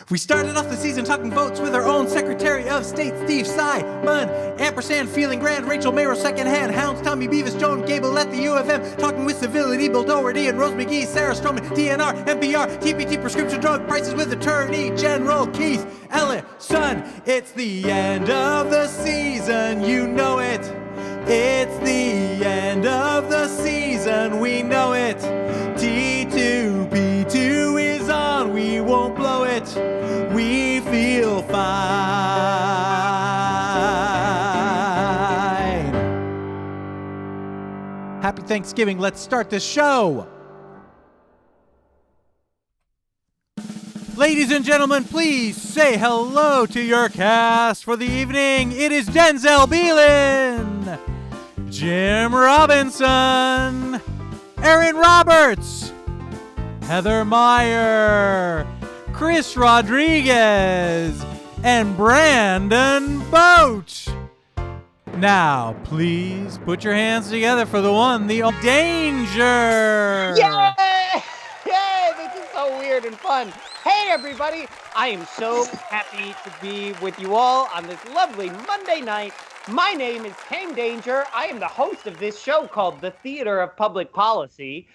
We started off the season talking votes with our own Secretary of State, Steve Simon. Ampersand, feeling grand, Rachel Mayer, secondhand. Hounds, Tommy Beavis, Joan Gable at the U of M. Talking with civility, Bill Doherty and Rose McGee, Sarah Stroman, DNR, NPR, TPT, prescription drug prices with Attorney General Keith Ellison. It's the end of the season, you know it. It's the end of the season, we know it. T2P2 is on, we won't blow it. We feel fine. Happy Thanksgiving, let's start the show. Ladies and gentlemen, please say hello to your cast for the evening. It is Denzel Beelin, Jim Robinson, Aaron Roberts, Heather Meyer, Chris Rodriguez, and Brandon Boach. Now, please put your hands together for the one, the Danger. Yay! Yay! This is so weird and fun. Hey, everybody. I am so happy to be with you all on this lovely Monday night. My name is Tane Danger. I am the host of this show called The Theater of Public Policy.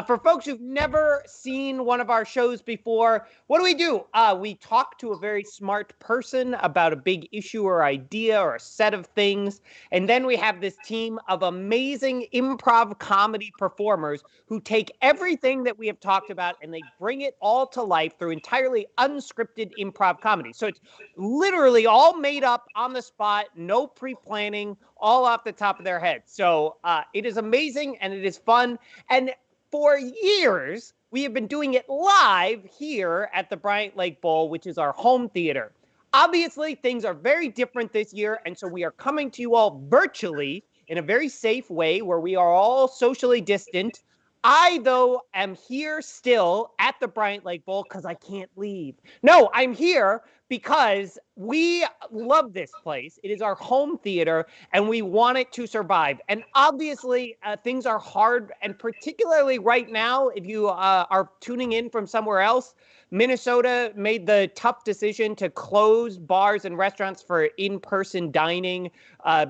For folks who've never seen one of our shows before, what do? We talk to a very smart person about a big issue or idea or a set of things. And then we have this team of amazing improv comedy performers who take everything that we have talked about and they bring it all to life through entirely unscripted improv comedy. So it's literally all made up on the spot, no pre-planning, all off the top of their heads. So it is amazing and it is fun. And for years, we have been doing it live here at the Bryant Lake Bowl, which is our home theater. Obviously, things are very different this year, and so we are coming to you all virtually in a very safe way where we are all socially distant. I, though, am here still at the Bryant Lake Bowl because I can't leave. No, I'm here because we love this place. It is our home theater, and we want it to survive. And obviously, things are hard, and particularly right now, if you are tuning in from somewhere else, Minnesota made the tough decision to close bars and restaurants for in-person dining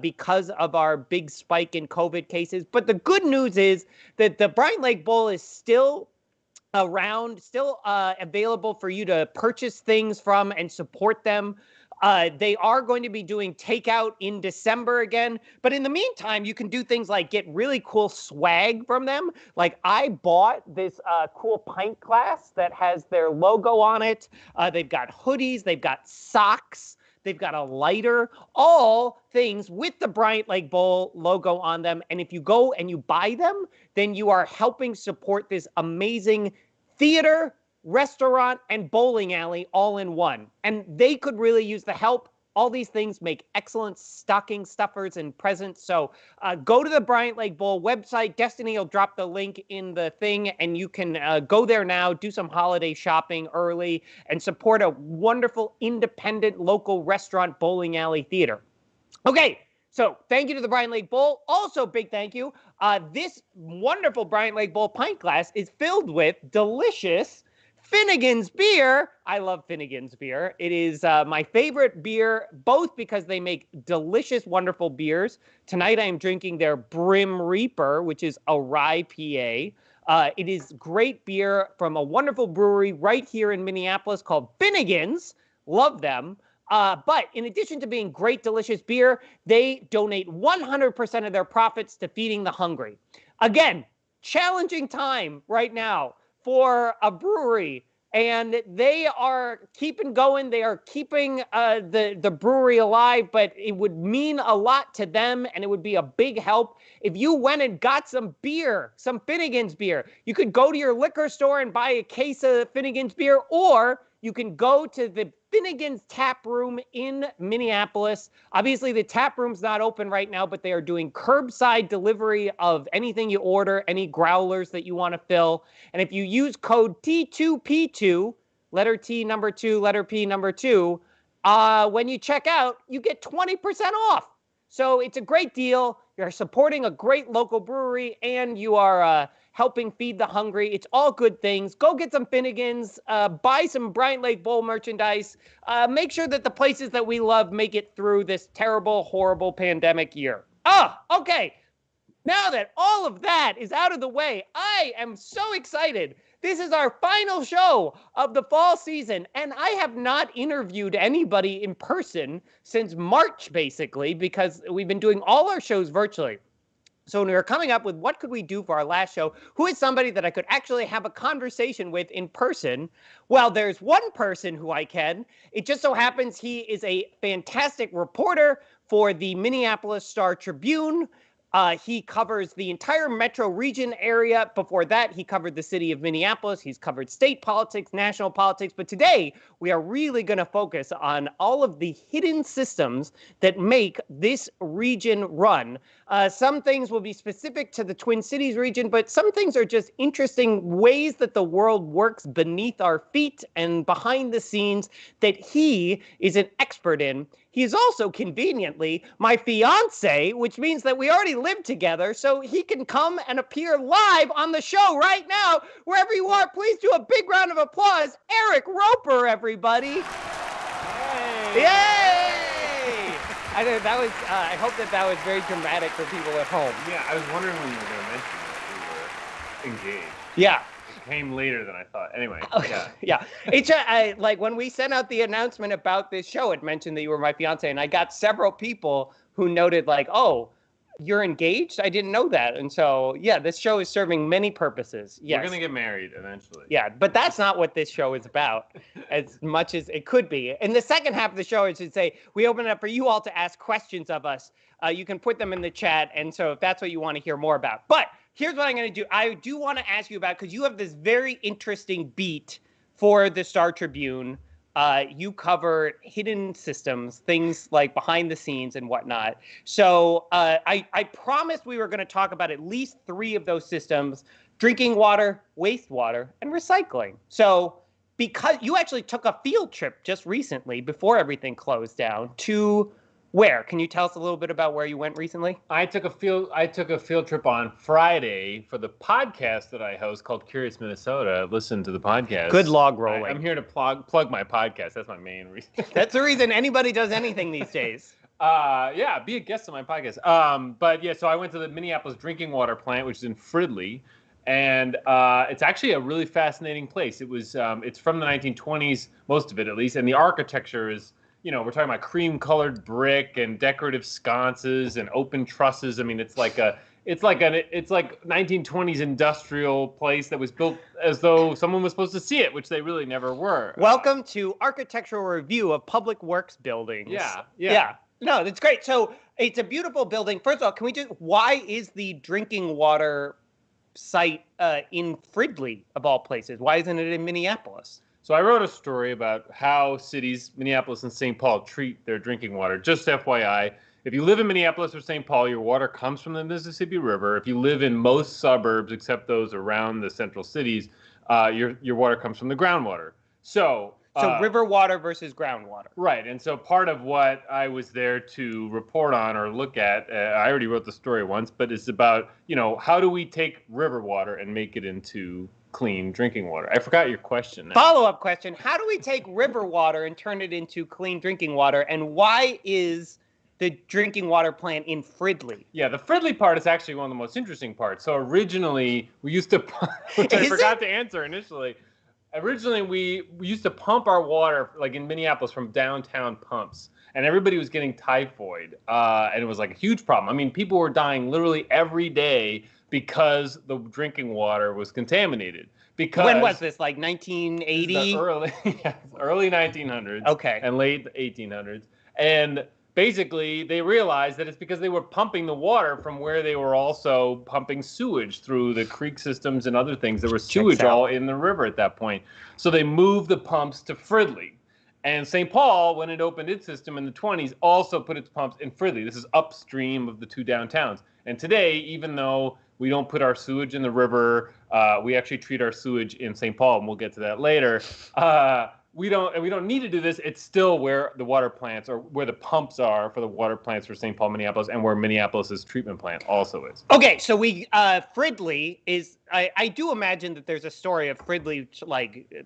because of our big spike in COVID cases. But the good news is that the Bryant Lake Bowl is still around, still available for you to purchase things from and support them. They are going to be doing takeout in December again. But in the meantime, you can do things like get really cool swag from them. Like I bought this cool pint glass that has their logo on it. They've got hoodies. They've got socks. They've got a lighter, all things with the Bryant Lake Bowl logo on them. And if you go and you buy them, then you are helping support this amazing theater, restaurant, and bowling alley all in one. And they could really use the help. All these things make excellent stocking stuffers and presents. So go to the Bryant Lake Bowl website. Destiny will drop the link in the thing, and you can go there now, do some holiday shopping early, and support a wonderful, independent, local restaurant, bowling alley theater. Okay, so thank you to the Bryant Lake Bowl. Also, big thank you. This wonderful Bryant Lake Bowl pint glass is filled with delicious Finnegan's beer. I love Finnegan's beer. It is my favorite beer, both because they make delicious, wonderful beers. Tonight I am drinking their Brim Reaper, which is a rye PA. It is great beer from a wonderful brewery right here in Minneapolis called Finnegan's. Love them. But in addition to being great, delicious beer, they donate 100% of their profits to feeding the hungry. Again, challenging time right now for a brewery, and they are keeping going. They are keeping the brewery alive, but it would mean a lot to them, and it would be a big help if you went and got some beer, some Finnegan's beer. You could go to your liquor store and buy a case of Finnegan's beer, or you can go to the Finnegan's Tap Room in Minneapolis. Obviously, the tap room's not open right now, but they are doing curbside delivery of anything you order, any growlers that you want to fill. And if you use code T2P2, letter T number 2, letter P number 2, when you check out, you get 20% off. So it's a great deal. You're supporting a great local brewery, and you are helping feed the hungry. It's all good things. Go get some Finnegans, buy some Bryant Lake Bowl merchandise. Make sure that the places that we love make it through this terrible, horrible pandemic year. Okay. Now that all of that is out of the way, I am so excited. This is our final show of the fall season, and I have not interviewed anybody in person since March, basically, because we've been doing all our shows virtually. So when we were coming up with what could we do for our last show, who is somebody that I could actually have a conversation with in person? Well, there's one person who I can. It just so happens he is a fantastic reporter for the Minneapolis Star-Tribune. He covers the entire metro region area. Before that, he covered the city of Minneapolis. He's covered state politics, national politics. But today, we are really going to focus on all of the hidden systems that make this region run. Some things will be specific to the Twin Cities region, but some things are just interesting ways that the world works beneath our feet and behind the scenes that he is an expert in. He is also conveniently my fiance, which means that we already live together, so he can come and appear live on the show right now, wherever you are. Please do a big round of applause. Eric Roper, everybody. Hey. Yay! I hope that was very dramatic for people at home. Yeah, I was wondering when you were going to mention that we were engaged. Yeah. Came later than I thought. Anyway, yeah. It's like when we sent out the announcement about this show, it mentioned that you were my fiance, and I got several people who noted like, "Oh, you're engaged? I didn't know that." And so, yeah, this show is serving many purposes. Yes. We're gonna get married eventually. Yeah, but that's not what this show is about, as much as it could be. In the second half of the show, I should say, we open it up for you all to ask questions of us. You can put them in the chat, and so if that's what you want to hear more about. But here's what I'm going to do. I do want to ask you about, because you have this very interesting beat for the Star-Tribune. You cover hidden systems, things like behind the scenes and whatnot. So I promised we were going to talk about at least 3 of those systems: drinking water, wastewater, and recycling. So because you actually took a field trip just recently, before everything closed down, to where? Can you tell us a little bit about where you went recently? I took a field trip on Friday for the podcast that I host called Curious Minnesota. Listen to the podcast. Good log rolling. I'm here to plug my podcast. That's my main reason. That's the reason anybody does anything these days. Yeah, be a guest on my podcast. But yeah, so I went to the Minneapolis drinking water plant, which is in Fridley, and it's actually a really fascinating place. It's from the 1920s, most of it at least, and the architecture is, we're talking about cream-colored brick and decorative sconces and open trusses. I mean, it's like 1920s industrial place that was built as though someone was supposed to see it, which they really never were. Welcome to Architectural Review of Public Works Buildings. Yeah. No, that's great. So it's a beautiful building. First of all, why is the drinking water site in Fridley, of all places? Why isn't it in Minneapolis? So I wrote a story about how cities, Minneapolis and St. Paul, treat their drinking water. Just FYI, if you live in Minneapolis or St. Paul, your water comes from the Mississippi River. If you live in most suburbs, except those around the central cities, your water comes from the groundwater. So river water versus groundwater. Right. And so part of what I was there to report on or look at, I already wrote the story once, but it's about, how do we take river water and make it into clean drinking water? I forgot your question now. Follow-up question. How do we take river water and turn it into clean drinking water? And why is the drinking water plant in Fridley? Yeah, the Fridley part is actually one of the most interesting parts. So originally, we used to, which I forgot to answer initially. Originally, we used to pump our water, like in Minneapolis, from downtown pumps. And everybody was getting typhoid. And it was like a huge problem. I mean, people were dying literally every day because the drinking water was contaminated. Because when was this? Like 1980? Early 1900s. Okay. And late 1800s. And basically, they realized that it's because they were pumping the water from where they were also pumping sewage through the creek systems and other things. There was sewage all in the river at that point. So they moved the pumps to Fridley. And St. Paul, when it opened its system in the 20s, also put its pumps in Fridley. This is upstream of the two downtowns. And today, even though we don't put our sewage in the river, we actually treat our sewage in St. Paul, and we'll get to that later. we don't need to do this. It's still where the water plants or where the pumps are for the water plants for St. Paul, Minneapolis, and where Minneapolis's treatment plant also is. Okay, so Fridley is. I do imagine that there's a story of Fridley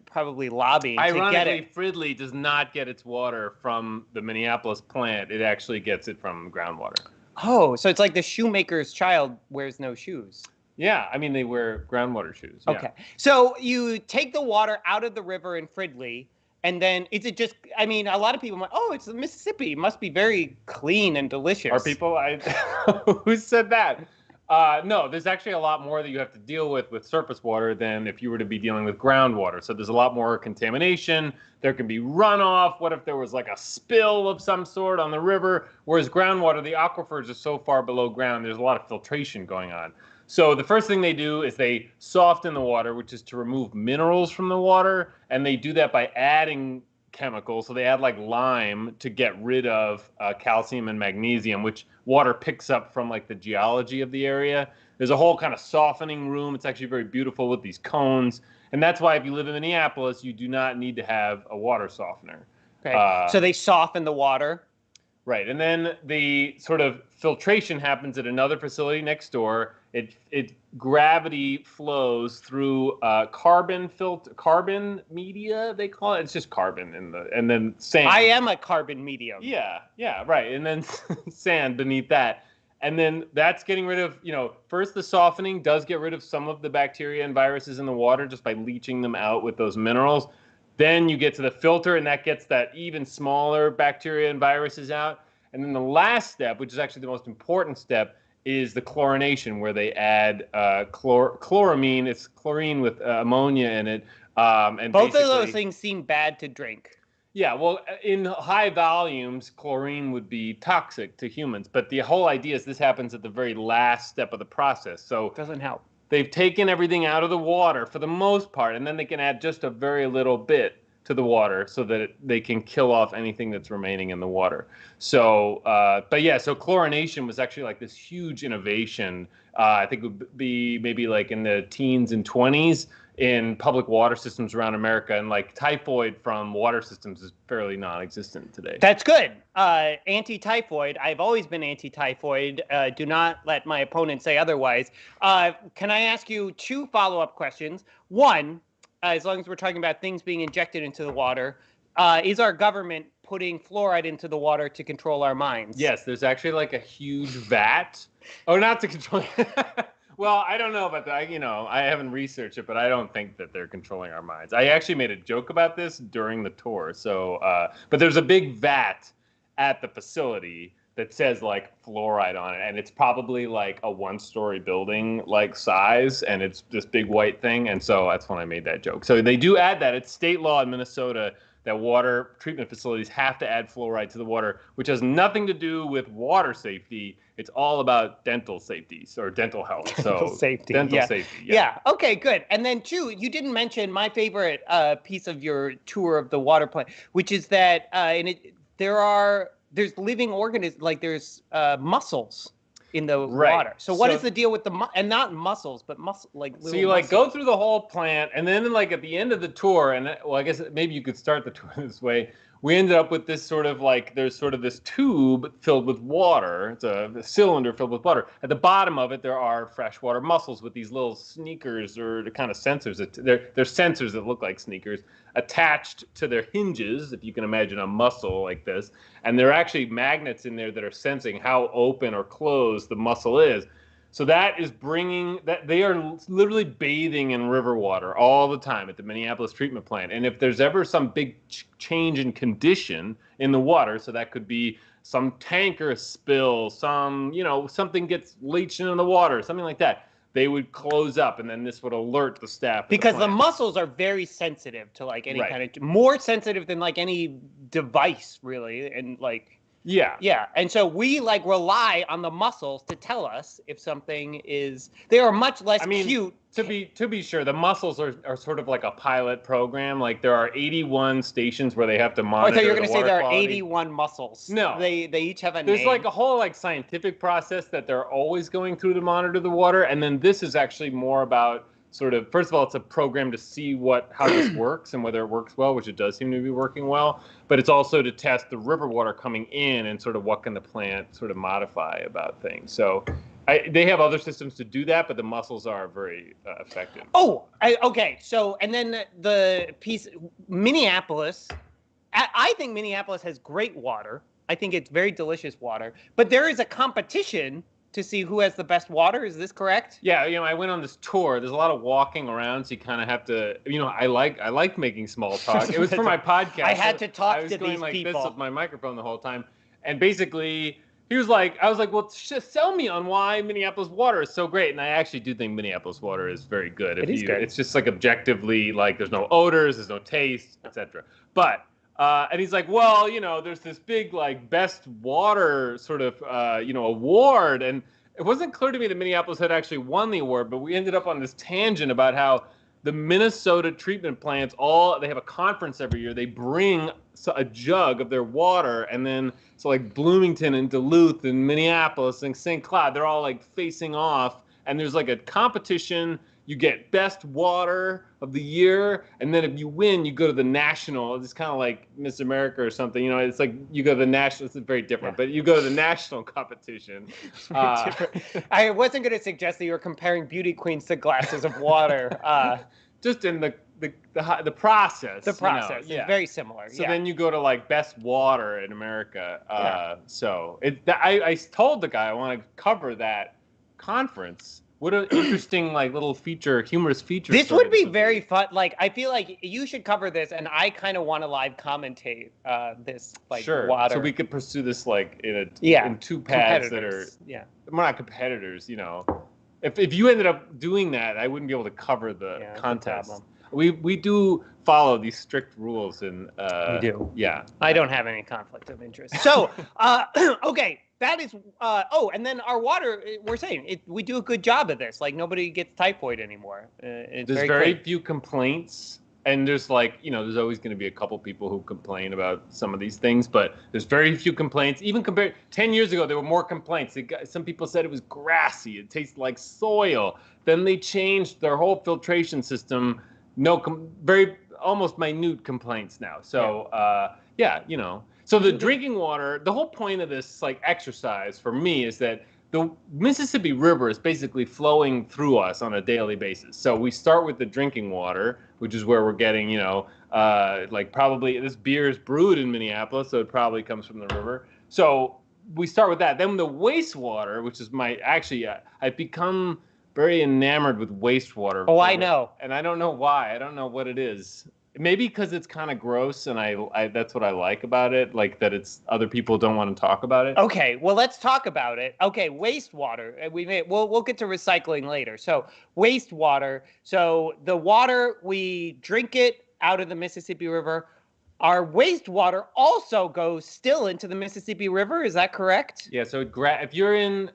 probably lobbying to get it. Fridley does not get its water from the Minneapolis plant. It actually gets it from groundwater. Oh, so it's like the shoemaker's child wears no shoes. Yeah, I mean, they wear groundwater shoes. Yeah. Okay, so you take the water out of the river in Fridley. And then is it just, I mean, a lot of people are like, oh, it's the Mississippi. It must be very clean and delicious. Are people, who said that? No, there's actually a lot more that you have to deal with surface water than if you were to be dealing with groundwater. So there's a lot more contamination. There can be runoff. What if there was like a spill of some sort on the river? Whereas groundwater, the aquifers are so far below ground, there's a lot of filtration going on. So the first thing they do is they soften the water, which is to remove minerals from the water. And they do that by adding chemicals. So they add like lime to get rid of calcium and magnesium, which water picks up from like the geology of the area. There's a whole kind of softening room. It's actually very beautiful with these cones. And that's why if you live in Minneapolis, you do not need to have a water softener. Okay. So they soften the water. Right. And then the sort of filtration happens at another facility next door. It gravity flows through carbon media, they call it. It's just carbon and then sand. I am a carbon medium. Yeah, right. And then sand beneath that. And then that's getting rid of, first the softening does get rid of some of the bacteria and viruses in the water just by leaching them out with those minerals. Then you get to the filter, and that gets that even smaller bacteria and viruses out. And then the last step, which is actually the most important step, is the chlorination, where they add chloramine. It's chlorine with ammonia in it. And both of those things seem bad to drink. Yeah, well, in high volumes, chlorine would be toxic to humans. But the whole idea is this happens at the very last step of the process. So it doesn't help. They've taken everything out of the water for the most part, and then they can add just a very little bit to the water so that they can kill off anything that's remaining in the water. So, so chlorination was actually like this huge innovation. I think it would be maybe like in the teens and 20s in public water systems around America. And like typhoid from water systems is fairly non-existent today. That's good. Anti-typhoid. I've always been anti-typhoid. Do not let my opponent say otherwise. Can I ask you two follow-up questions? One, as long as we're talking about things being injected into the water, is our government putting fluoride into the water to control our minds? Yes, there's actually like a huge vat. Oh, not to control. Well, I don't know about that. I haven't researched it, but I don't think that they're controlling our minds. I actually made a joke about this during the tour. So, but there's a big vat at the facility that says like fluoride on it, and it's probably like a one-story building like size, and it's this big white thing, and so that's when I made that joke. So they do add that. It's state law in Minnesota that water treatment facilities have to add fluoride to the water, which has nothing to do with water safety. It's all about dental safety or dental health. Dental safety. Dental safety. Yeah. Okay, good. And then two, you didn't mention my favorite piece of your tour of the water plant, which is that there's living organisms, like there's mussels in the water. So what is the deal with and not mussels, but like little So you like go through the whole plant, and then like at the end of the tour, and well, I guess maybe you could start the tour this way. We ended up with this sort of like, there's sort of this tube filled with water. It's a cylinder filled with water. At the bottom of it, there are freshwater mussels with these little sneakers or the kind of sensors. They're sensors that look like sneakers attached to their hinges, if you can imagine a mussel like this. And there are actually magnets in there that are sensing how open or closed the mussel is. So that is bringing that they are literally bathing in river water all the time at the Minneapolis treatment plant. And if there's ever some big change in condition in the water, so that could be some tanker spill, something gets leached into the water, something like that, they would close up, and then this would alert the staff. Because the mussels are very sensitive to like any kind of, more sensitive than like any device really, and like. Yeah. And so we like rely on the mussels to tell us if something is. They are much less cute. To be sure, the mussels are sort of like a pilot program. Like there are 81 stations where they have to monitor. I thought you were going to say there quality. are 81 mussels. No, they each have a name. There's like a whole like scientific process that they're always going through to monitor the water, and then this is actually more about sort of, first of all, it's a program to see how this works and whether it works well, which it does seem to be working well. But it's also to test the river water coming in and sort of what can the plant sort of modify about things. So they have other systems to do that, but the mussels are very effective. Okay. So, and then the piece, Minneapolis, I think Minneapolis has great water. I think it's very delicious water, but there is a competition to see who has the best water. Is this correct? Yeah, I went on this tour. There's a lot of walking around, so you kind of have to, I like making small talk. It was for my podcast. I had to talk to these people. I was going like this with my microphone the whole time. And basically, I was like, well, sell me on why Minneapolis water is so great. And I actually do think Minneapolis water is very good. It is good. It's just like objectively, like there's no odors, there's no taste, etc. But and he's like, well, there's this big like best water sort of award, and it wasn't clear to me that Minneapolis had actually won the award, but we ended up on this tangent about how the Minnesota treatment plants they have a conference every year. They bring a jug of their water, and then so like Bloomington and Duluth and Minneapolis and St. Cloud, they're all like facing off, and there's like a competition. You get best water of the year, and then if you win, you go to the national. It's kind of like Miss America or something. It's like you go to the national. It's very different, but you go to the national competition. I wasn't going to suggest that you were comparing beauty queens to glasses of water. Just in the process. The process is very similar. So then you go to like best water in America. So I told the guy I want to cover that conference. What an interesting, like, little humorous feature. This would be very fun. Like, I feel like you should cover this, and I kind of want to live commentate this, like, water. So we could pursue this, like, in two paths that are... Yeah. We're not competitors, If you ended up doing that, I wouldn't be able to cover the contest. We do follow these strict rules, and... we do. Yeah. I don't have any conflict of interest. So, okay. That is, and then our water, we're saying, we do a good job of this. Like, nobody gets typhoid anymore. There's very few complaints, and there's there's always going to be a couple people who complain about some of these things, but there's very few complaints. Even 10 years ago, there were more complaints. Some people said it was grassy. It tasted like soil. Then they changed their whole filtration system. Very almost minute complaints now. So, So the drinking water, the whole point of this exercise for me is that the Mississippi River is basically flowing through us on a daily basis. So we start with the drinking water, which is where we're getting, probably this beer is brewed in Minneapolis, so it probably comes from the river. So we start with that. Then the wastewater, which is I've become very enamored with wastewater. Oh, I know. And I don't know why. I don't know what it is. Maybe because it's kind of gross, and I that's what I like about it, like that it's other people don't want to talk about it. Okay, well, let's talk about it. Okay, wastewater. We'll get to recycling later. So wastewater. So the water, we drink it out of the Mississippi River. Our wastewater also goes still into the Mississippi River. Is that correct? Yeah. So if you're in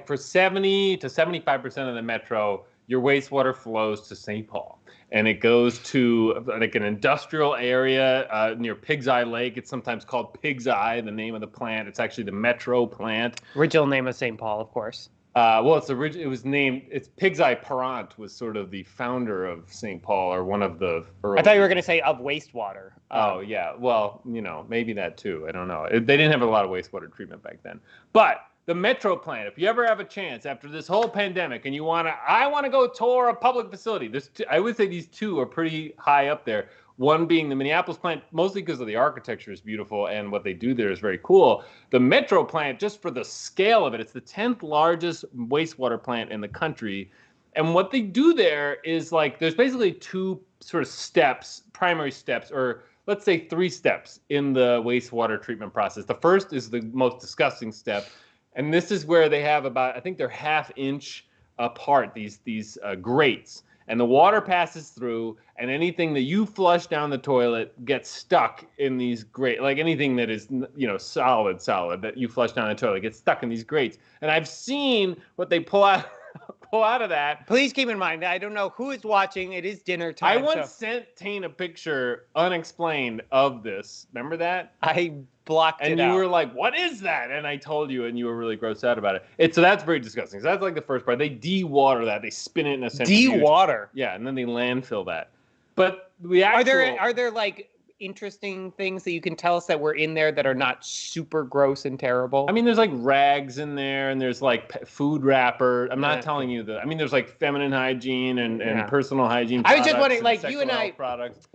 for 70 to 75% of the metro, your wastewater flows to St. Paul. And it goes to like an industrial area near Pig's Eye Lake. It's sometimes called Pig's Eye, the name of the plant. It's actually the Metro plant. Original name of St. Paul, of course. It's Pig's Eye Parent was sort of the founder of St. Paul, or one of the early. I thought you were going to say of wastewater. Oh, yeah. Well, maybe that too. I don't know. They didn't have a lot of wastewater treatment back then. But the Metro plant, if you ever have a chance after this whole pandemic and I want to go tour a public facility, I would say these two are pretty high up there. One being the Minneapolis plant, mostly because of the architecture is beautiful and what they do there is very cool. The Metro plant, just for the scale of it, it's the 10th largest wastewater plant in the country. And what they do there is there's basically two sort of primary steps, or let's say 3 steps in the wastewater treatment process. The first is the most disgusting step. And this is where they have I think they're 1/2 inch apart, these grates. And the water passes through, and anything that you flush down the toilet gets stuck in these grates. Like anything that is, solid that you flush down the toilet gets stuck in these grates. And I've seen what they pull out pull out of that. Please keep in mind, I don't know who is watching. It is dinner time. I once sent Tane a picture, unexplained, of this. Remember that? I blocked it out. And you were like, what is that? And I told you, and you were really grossed out about it. So that's very disgusting. So that's like the first part. They de-water that. They spin it in a centrifuge. De-water? Yeah, and then they landfill that. But the actual... Are there like interesting things that you can tell us that were in there that are not super gross and terrible? I mean, there's like rags in there, and there's like food wrapper. I'm not telling you that. I mean, there's like feminine hygiene and personal hygiene products. I was just wondering, like, you and I, products.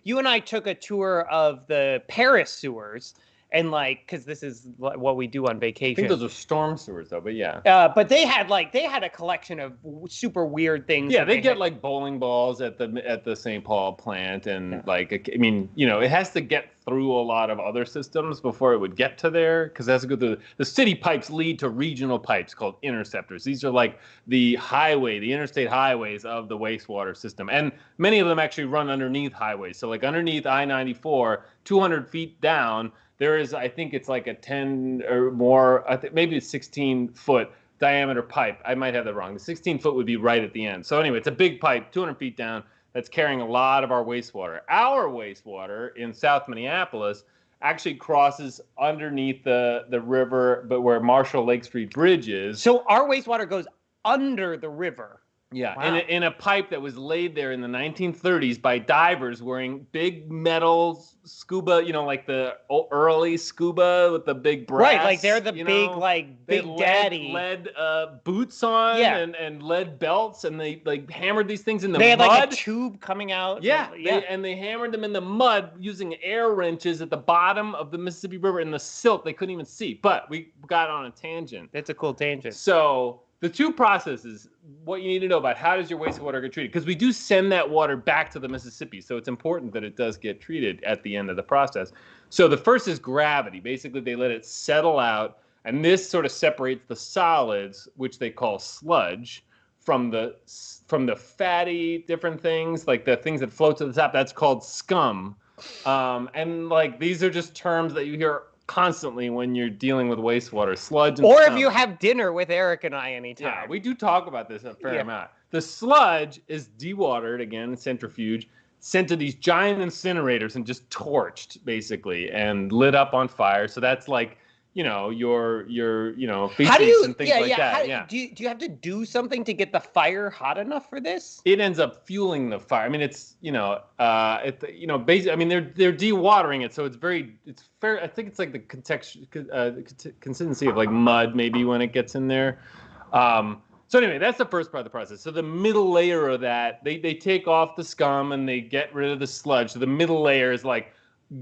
You and I took a tour of the Paris sewers. And like, because this is what we do on vacation. I think those are storm sewers, though. But yeah. But they had a collection of super weird things. Yeah, they get like bowling balls at the St. Paul plant, and like, I mean, you know, it has to get through a lot of other systems before it would get to there, because that's good. The city pipes lead to regional pipes called interceptors. These are like the interstate highways of the wastewater system, and many of them actually run underneath highways. So like underneath I-94, 200 feet down. There is, I think it's like a 10 or more, maybe a 16-foot diameter pipe. I might have that wrong. The 16-foot would be right at the end. So anyway, it's a big pipe, 200 feet down, that's carrying a lot of our wastewater. Our wastewater in South Minneapolis actually crosses underneath the river, but where Marshall Lake Street Bridge is. So our wastewater goes under the river. Yeah, wow. in a pipe that was laid there in the 1930s by divers wearing big metal scuba, you know, like the early scuba with the big brass. Right, like they're the big, like, Big Daddy. Lead boots on and lead belts, and they like hammered these things in the mud. They had like a tube coming out. Yeah, they hammered them in the mud using air wrenches at the bottom of the Mississippi River in the silt they couldn't even see. But we got on a tangent. It's a cool tangent. So... the two processes, what you need to know about how does your wastewater get treated, because we do send that water back to the Mississippi, so it's important that it does get treated at the end of the process. So the first is gravity. Basically, they let it settle out, and this sort of separates the solids, which they call sludge, from the fatty different things, like the things that float to the top. That's called scum. And like these are just terms that you hear constantly when you're dealing with wastewater, sludge and or scum. If you have dinner with Eric and I anytime. Yeah, we do talk about this a fair amount. The sludge is dewatered, again, centrifuge, sent to these giant incinerators and just torched, basically, and lit up on fire. So that's like, you know, your feces and things like that. Do you have to do something to get the fire hot enough for this? It ends up fueling the fire. I mean, it's basically, I mean, they're dewatering it, so it's fair. I think it's like the consistency of like mud, maybe, when it gets in there. So anyway, that's the first part of the process. So the middle layer of that, they take off the scum and they get rid of the sludge. So the middle layer is like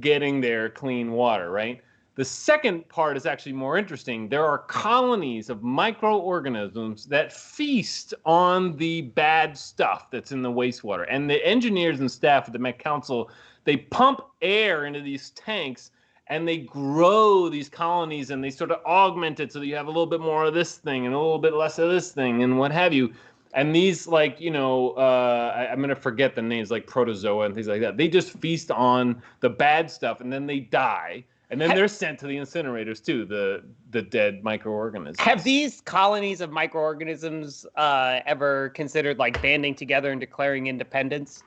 getting their clean water, right? The second part is actually more interesting. There are colonies of microorganisms that feast on the bad stuff that's in the wastewater. And the engineers and staff at the Met Council, they pump air into these tanks and they grow these colonies and they sort of augment it so that you have a little bit more of this thing and a little bit less of this thing and what have you. And these, like, I'm going to forget the names, like protozoa and things like that. They just feast on the bad stuff and then they die. And then they're sent to the incinerators too, the dead microorganisms. Have these colonies of microorganisms ever considered like banding together and declaring independence?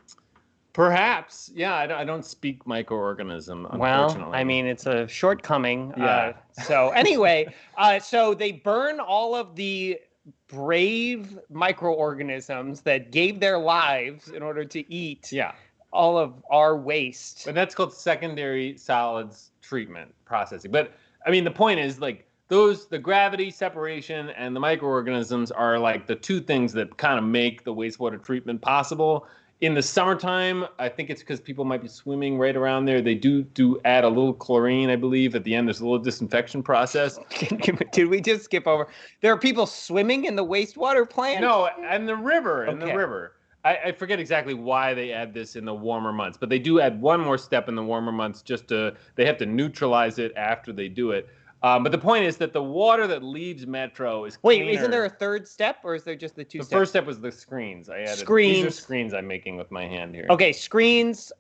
Perhaps, yeah. I don't speak microorganism, unfortunately. Well, I mean, it's a shortcoming. Yeah. So anyway, so they burn all of the brave microorganisms that gave their lives in order to eat all of our waste. And that's called secondary solids treatment processing. But I mean, the point is, like, the gravity separation and the microorganisms are like the two things that kind of make the wastewater treatment possible. In the summertime, I think it's because people might be swimming right around there. They do add a little chlorine, I believe. At the end, there's a little disinfection process. Did we just skip over? There are people swimming in the wastewater plant? No, and the river, the river. I forget exactly why they add this in the warmer months, but they do add one more step in the warmer months they have to neutralize it after they do it. But the point is that the water that leaves Metro is cleaner. Wait, isn't there a third step, or is there just the two steps? The first step was the screens. I added. Screens. These are screens I'm making with my hand here. Okay, screens,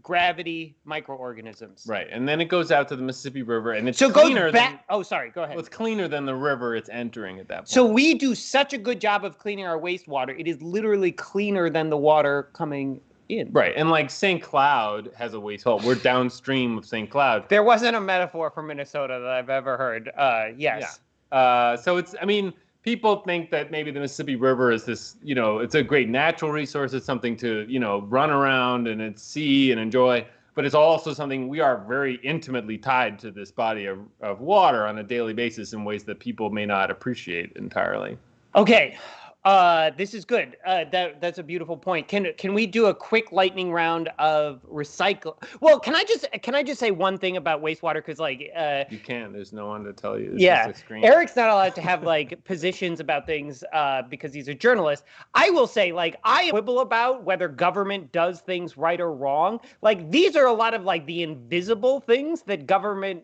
gravity, microorganisms. Right, and then it goes out to the Mississippi River, and it's So it cleaner goes back. Oh, sorry. Go ahead. Well, it's cleaner than the river it's entering at that point. So we do such a good job of cleaning our wastewater. It is literally cleaner than the water coming in. Right, and like St. Cloud has a wastewater. We're downstream of St. Cloud. There wasn't a metaphor for Minnesota that I've ever heard. Yes. Yeah. So it's, I mean, people think that maybe the Mississippi River is this, it's a great natural resource. It's something to, run around and see and enjoy. But it's also something we are very intimately tied to this body of water on a daily basis in ways that people may not appreciate entirely. Okay. This is good. That's a beautiful point. Can we do a quick lightning round of recycle? Well, can I just say one thing about wastewater? Because you can't. There's no one to tell you. It's yeah, just a screen. Eric's not allowed to have positions about things because he's a journalist. I will say I quibble about whether government does things right or wrong. These are a lot of the invisible things that government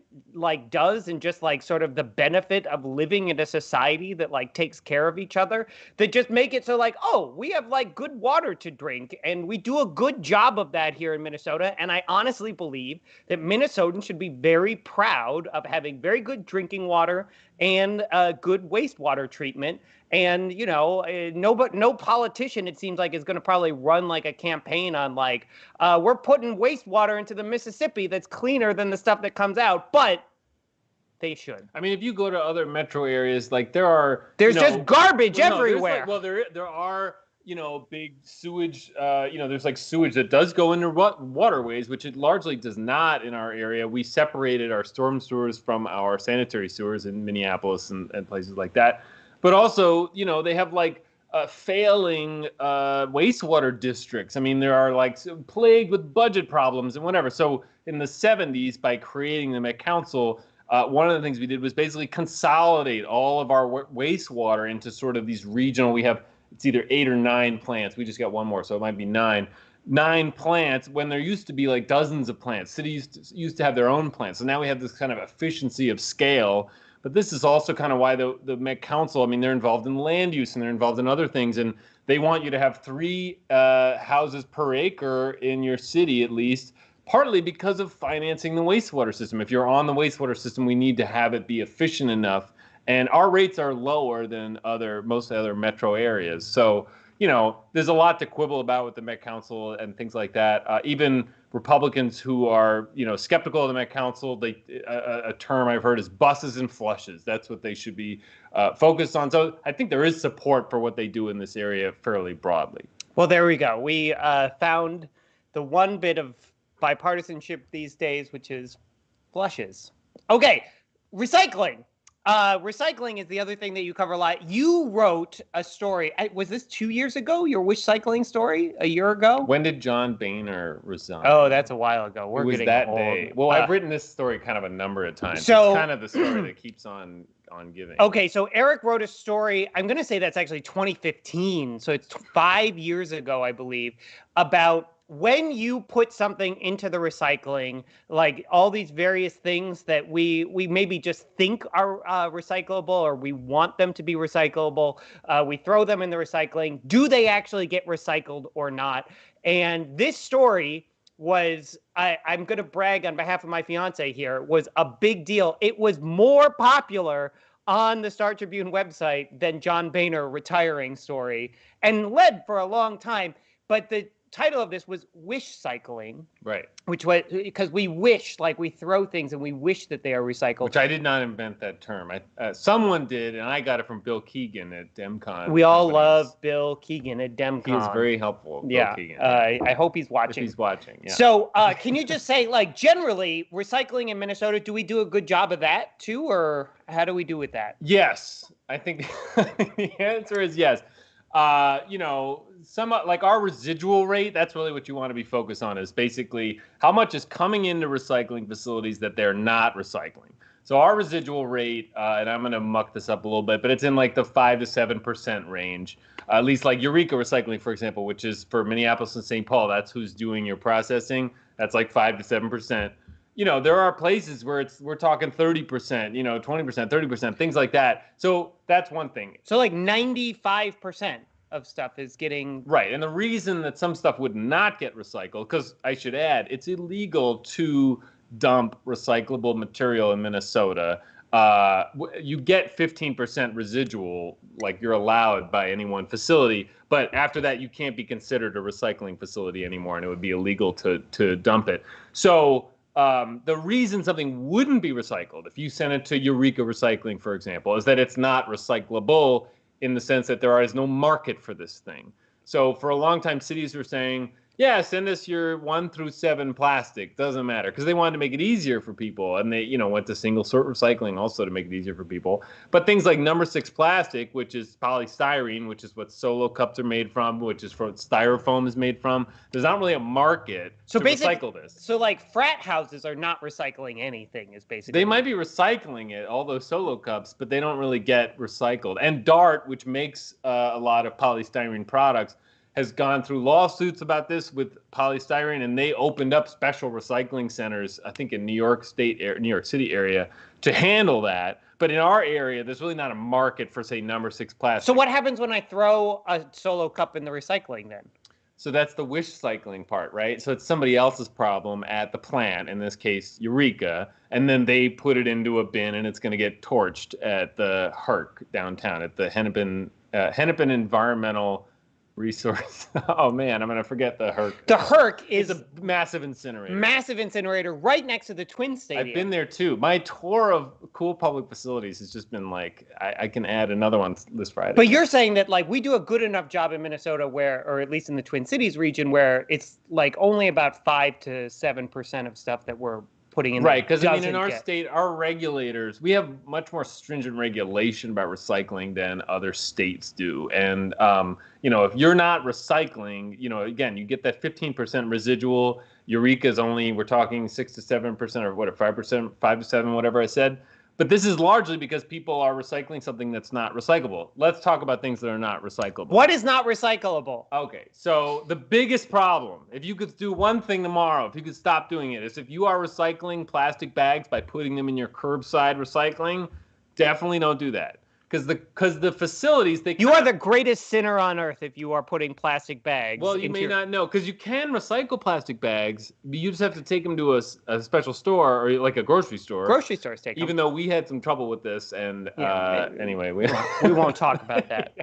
does, and just sort of the benefit of living in a society that takes care of each other. That just make it so we have good water to drink, and we do a good job of that here in Minnesota. And I honestly believe that Minnesotans should be very proud of having very good drinking water and good wastewater treatment. And no politician, it seems is going to probably run a campaign on we're putting wastewater into the Mississippi that's cleaner than the stuff that comes out, but they should. I mean, if you go to other metro areas, there's just garbage everywhere. There are, big sewage, there's sewage that does go into waterways, which it largely does not in our area. We separated our storm sewers from our sanitary sewers in Minneapolis and places like that. But also, they have failing wastewater districts. I mean, there are plagued with budget problems and whatever. So in the 70s, by creating the Met Council, one of the things we did was basically consolidate all of our wastewater into sort of these regional. It's either 8 or 9 plants. We just got one more, so it might be 9. 9 plants when there used to be dozens of plants. Cities used to have their own plants. So now we have this kind of efficiency of scale. But this is also kind of why the Met Council, I mean, they're involved in land use and they're involved in other things. And they want you to have 3 houses per acre in your city at least, partly because of financing the wastewater system. If you're on the wastewater system, we need to have it be efficient enough. And our rates are lower than most other metro areas. So, there's a lot to quibble about with the Met Council and things like that. Even Republicans who are, skeptical of the Met Council, a term I've heard is buses and flushes. That's what they should be focused on. So I think there is support for what they do in this area fairly broadly. Well, there we go. We found the one bit of bipartisanship these days, which is flushes. Okay, recycling. Recycling is the other thing that you cover a lot. You wrote a story. Was this 2 years ago? Your wish cycling story? A year ago? When did John Boehner resign? Oh, that's a while ago. We're getting that old. Day. Well, I've written this story kind of a number of times. So, it's kind of the story that keeps on giving. Okay, so Eric wrote a story. I'm going to say that's actually 2015. So it's 5 years ago, I believe, about when you put something into the recycling, all these various things that we maybe just think are recyclable, or we want them to be recyclable, we throw them in the recycling. Do they actually get recycled or not? And this story was, I'm going to brag on behalf of my fiance here, was a big deal. It was more popular on the Star Tribune website than John Boehner retiring story, and led for a long time. But the title of this was Wish Cycling. Right. Which was because we wish, we throw things and we wish that they are recycled. Which I did not invent that term. Someone did, and I got it from Bill Keegan at DemCon. We all love Bill Keegan at DemCon. He was very helpful. Bill Keegan. I hope he's watching. If he's watching, yeah. So can you just say, generally, recycling in Minnesota, do we do a good job of that too, or how do we do with that? Yes. I think the answer is yes. Our residual rate, that's really what you want to be focused on, is basically how much is coming into recycling facilities that they're not recycling. So our residual rate, and I'm going to muck this up a little bit, but it's in the 5 to 7% range. At least Eureka Recycling, for example, which is for Minneapolis and St. Paul, that's who's doing your processing. That's 5 to 7%. there are places where we're talking 30%, 20%, 30%, things like that. So that's one thing. So like 95% of stuff is getting... Right. And the reason that some stuff would not get recycled, because I should add, it's illegal to dump recyclable material in Minnesota. You get 15% residual, like you're allowed by any one facility, but after that you can't be considered a recycling facility anymore, and it would be illegal to dump it. So the reason something wouldn't be recycled, if you send it to Eureka Recycling, for example, is that it's not recyclable in the sense that there is no market for this thing. So for a long time, cities were saying, yeah, send us your 1 through 7 plastic. Doesn't matter, because they wanted to make it easier for people, and they, went to single sort recycling also to make it easier for people. But things like number 6 plastic, which is polystyrene, which is what Solo cups are made from, which is what styrofoam is made from. There's not really a market to recycle this. So like frat houses are not recycling anything, is basically. They might be recycling it, all those Solo cups, but they don't really get recycled. And Dart, which makes a lot of polystyrene products, has gone through lawsuits about this with polystyrene, and they opened up special recycling centers, I think in New York City area, to handle that. But in our area, there's really not a market for, say, number 6 plastic. So what happens when I throw a Solo cup in the recycling then? So that's the wish cycling part, right? So it's somebody else's problem at the plant, in this case, Eureka, and then they put it into a bin, and it's going to get torched at the Herc downtown, at the Hennepin Environmental Resource. Oh man, I'm gonna forget the Herc. The Herc is a massive incinerator. Massive incinerator right next to the Twin Stadium. I've been there too. My tour of cool public facilities has just been like, I can add another one this Friday. But you're saying that like we do a good enough job in Minnesota where, or at least in the Twin Cities region, where it's like only about 5 to 7% of stuff that we're putting in. Right, because in our state, our regulators, we have much more stringent regulation about recycling than other states do. And, if you're not recycling, again, you get that 15% residual. Eureka is only, we're talking 6 to 7% or 5%, 5 to 7, whatever I said. But this is largely because people are recycling something that's not recyclable. Let's talk about things that are not recyclable. What is not recyclable? Okay, so the biggest problem, if you could do one thing tomorrow, if you could stop doing it, is if you are recycling plastic bags by putting them in your curbside recycling, definitely don't do that. Because the facilities, you are the greatest sinner on earth if you are putting plastic bags. Well, you may not know, because you can recycle plastic bags, but you just have to take them to a special store or like a grocery store. Grocery stores take them. Even though we had some trouble with this, and anyway, we won't talk about that.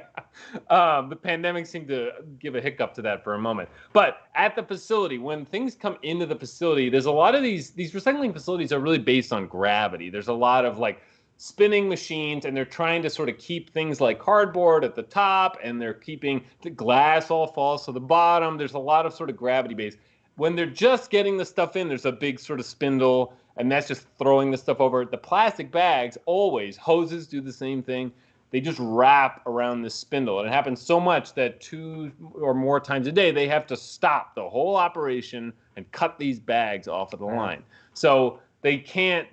The pandemic seemed to give a hiccup to that for a moment. But at the facility, when things come into the facility, there's a lot of these recycling facilities are really based on gravity. There's a lot of like spinning machines, and they're trying to sort of keep things like cardboard at the top, and they're keeping the glass all falls to the bottom. There's a lot of sort of gravity base. When they're just getting the stuff in, there's a big sort of spindle, and that's just throwing the stuff over. The plastic bags, always, hoses do the same thing. They just wrap around this spindle, and it happens so much that 2 or more times a day, they have to stop the whole operation and cut these bags off of the line. So they can't.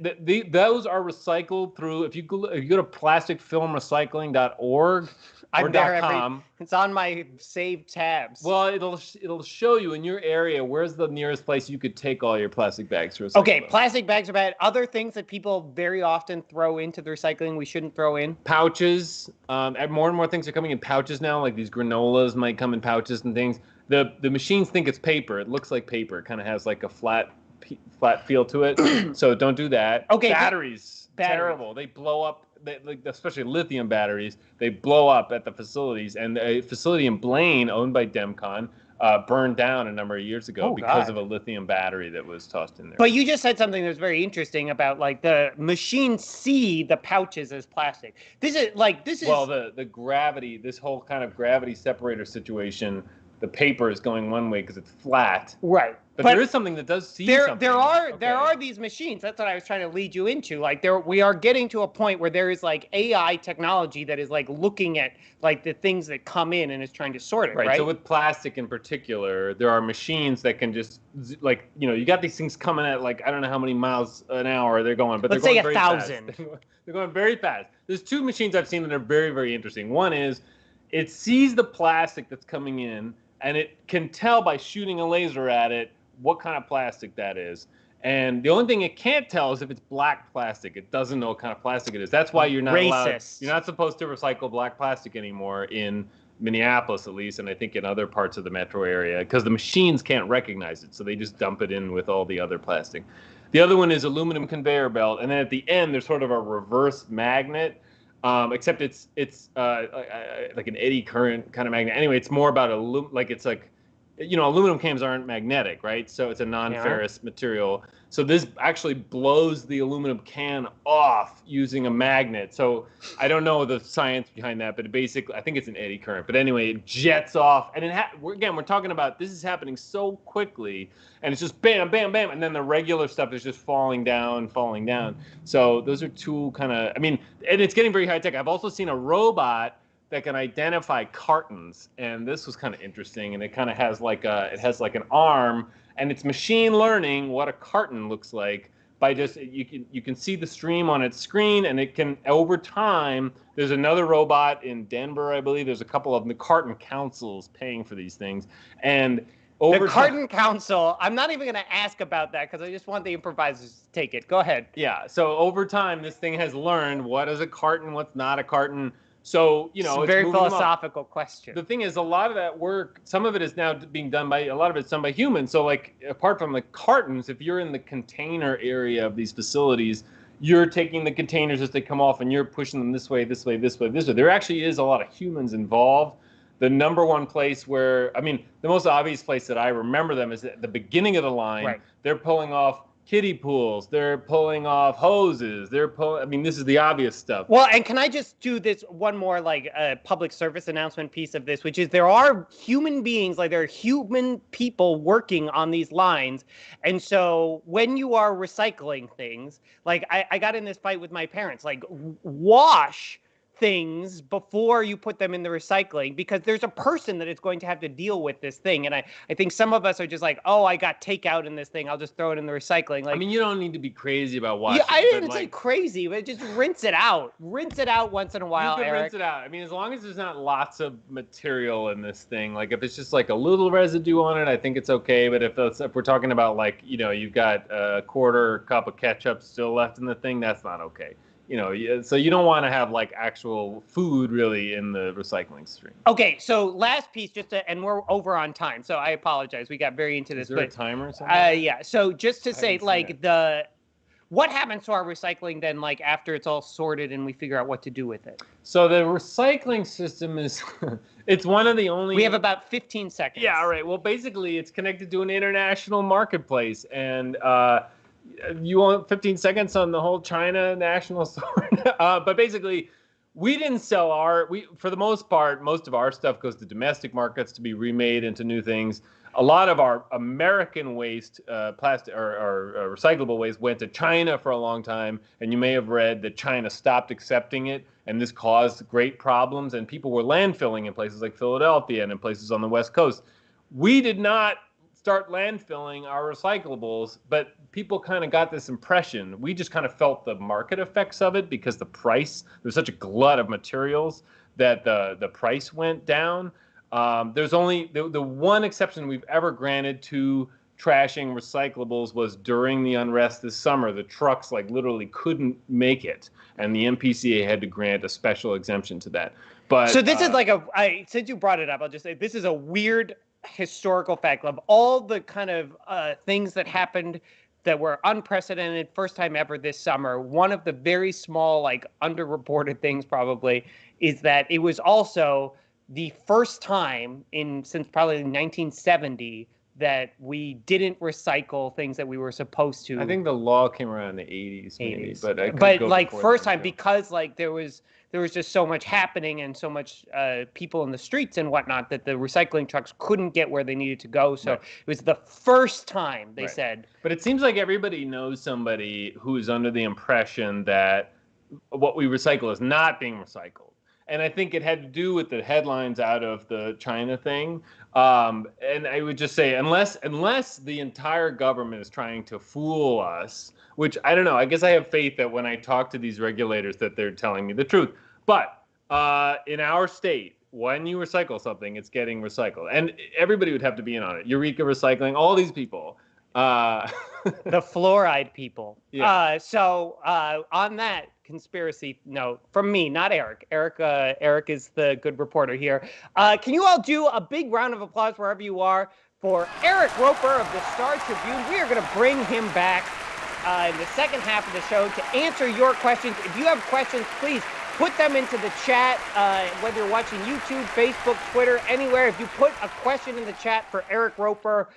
Those are recycled through. If you go to plasticfilmrecycling.org or .com. It's on my saved tabs. Well, it'll show you in your area where's the nearest place you could take all your plastic bags to recycle. Okay, plastic bags are bad. Other things that people very often throw into the recycling we shouldn't throw in. Pouches. More and more things are coming in pouches now. Like these granolas might come in pouches and things. The machines think it's paper. It looks like paper. It kind of has like a flat feel to it. So don't do that. Okay. Batteries. Terrible. They blow up. Especially lithium batteries, they blow up at the facilities. And a facility in Blaine, owned by Demcon, burned down a number of years ago because of a lithium battery that was tossed in there. But you just said something that was very interesting about like the machines see the pouches as plastic. Well, the gravity, this whole kind of gravity separator situation, the paper is going one way because it's flat. Right. But there is something that does see something. There are these machines. That's what I was trying to lead you into. Like we are getting to a point where there is like AI technology that is like looking at like the things that come in and is trying to sort it. Right. So with plastic in particular, there are machines that can just like, you got these things coming at like, I don't know how many miles an hour they're going, but let's they're say going 1,000. They're going very fast. There's 2 machines I've seen that are very, very interesting. One is it sees the plastic that's coming in, and it can tell by shooting a laser at it what kind of plastic that is. And the only thing it can't tell is if it's black plastic. It doesn't know what kind of plastic it is. That's why you're not allowed. You're not supposed to recycle black plastic anymore in Minneapolis, at least, and I think in other parts of the metro area, because the machines can't recognize it, so they just dump it in with all the other plastic. The other one is aluminum conveyor belt, and then at the end there's sort of a reverse magnet, except it's like an eddy current kind of magnet. Anyway, it's more about aluminum cans aren't magnetic, right? So it's a non-ferrous material. So this actually blows the aluminum can off using a magnet. So I don't know the science behind that, but I think it's an eddy current. But anyway, it jets off. And we're talking about this is happening so quickly, and it's just bam, bam, bam. And then the regular stuff is just falling down. So those are two and it's getting very high tech. I've also seen a robot that can identify cartons, and this was kind of interesting. And it kind of has an arm, and it's machine learning what a carton looks like by just you can see the stream on its screen, and it can over time. There's another robot in Denver, I believe. There's a couple of them. The Carton Council's paying for these things, and over the Carton Council. I'm not even going to ask about that because I just want the improvisers to take it. Go ahead. Yeah. So over time, this thing has learned what is a carton, what's not a carton. So, it's a very philosophical question. The thing is, a lot of that work, some of it is now being done a lot of it's done by humans. So, apart from the cartons, if you're in the container area of these facilities, you're taking the containers as they come off and you're pushing them this way, this way, this way, this way. There actually is a lot of humans involved. The number one place the most obvious place that I remember them is at the beginning of the line. Right. They're pulling off kiddie pools, they're pulling off hoses, this is the obvious stuff. Well, and can I just do this one more public service announcement piece of this, which is there are human beings, there are human people working on these lines. And so when you are recycling things, I got in this fight with my parents, wash things before you put them in the recycling, because there's a person that is going to have to deal with this thing. And I think some of us are just I got takeout in this thing, I'll just throw it in the recycling. You don't need to be crazy about washing. Yeah, I didn't say crazy, but just rinse it out. Rinse it out once in a while, you can Eric. Rinse it out. As long as there's not lots of material in this thing, if it's just a little residue on it, I think it's okay. But if we're talking about you've got a quarter cup of ketchup still left in the thing, that's not okay. So you don't want to have actual food really in the recycling stream. Okay, so last piece, and we're over on time, so I apologize. We got very into this. Is there a timer or something? Yeah. So just to say, what happens to our recycling then, after it's all sorted and we figure out what to do with it? So the recycling system is, it's one of the only. We have about 15 seconds. Yeah. All right. Well, basically, it's connected to an international marketplace, and you want 15 seconds on the whole China national sword? But basically, we didn't sell for the most part, most of our stuff goes to domestic markets to be remade into new things. A lot of our American waste, plastic or recyclable waste, went to China for a long time. And you may have read that China stopped accepting it. And this caused great problems. And people were landfilling in places like Philadelphia and in places on the West Coast. We did not start landfilling our recyclables, but people kind of got this impression. We just kind of felt the market effects of it because there's such a glut of materials that the price went down. There's only the one exception we've ever granted to trashing recyclables was during the unrest this summer. The trucks literally couldn't make it, and the MPCA had to grant a special exemption to that. But so this is since you brought it up, I'll just say this is a weird historical fact of all the kind of things that happened that were unprecedented, first time ever this summer. One of the very small, underreported things probably is that it was also the first time since probably 1970 that we didn't recycle things that we were supposed to. I think the law came around in the 80s maybe, but first time because there was just so much happening and so much people in the streets and whatnot that the recycling trucks couldn't get where they needed to go. So It was the first time they said. But it seems like everybody knows somebody who's under the impression that what we recycle is not being recycled. And I think it had to do with the headlines out of the China thing. And I would just say, unless the entire government is trying to fool us, which I don't know, I guess I have faith that when I talk to these regulators that they're telling me the truth. But in our state, when you recycle something, it's getting recycled. And everybody would have to be in on it. Eureka Recycling, all these people. The fluoride people. Yeah. On that conspiracy note, from me, not Eric. Eric is the good reporter here. Can you all do a big round of applause wherever you are for Eric Roper of the Star Tribune? We are going to bring him back in the second half of the show to answer your questions. If you have questions, please put them into the chat, whether you're watching YouTube, Facebook, Twitter, anywhere. If you put a question in the chat for Eric Roper,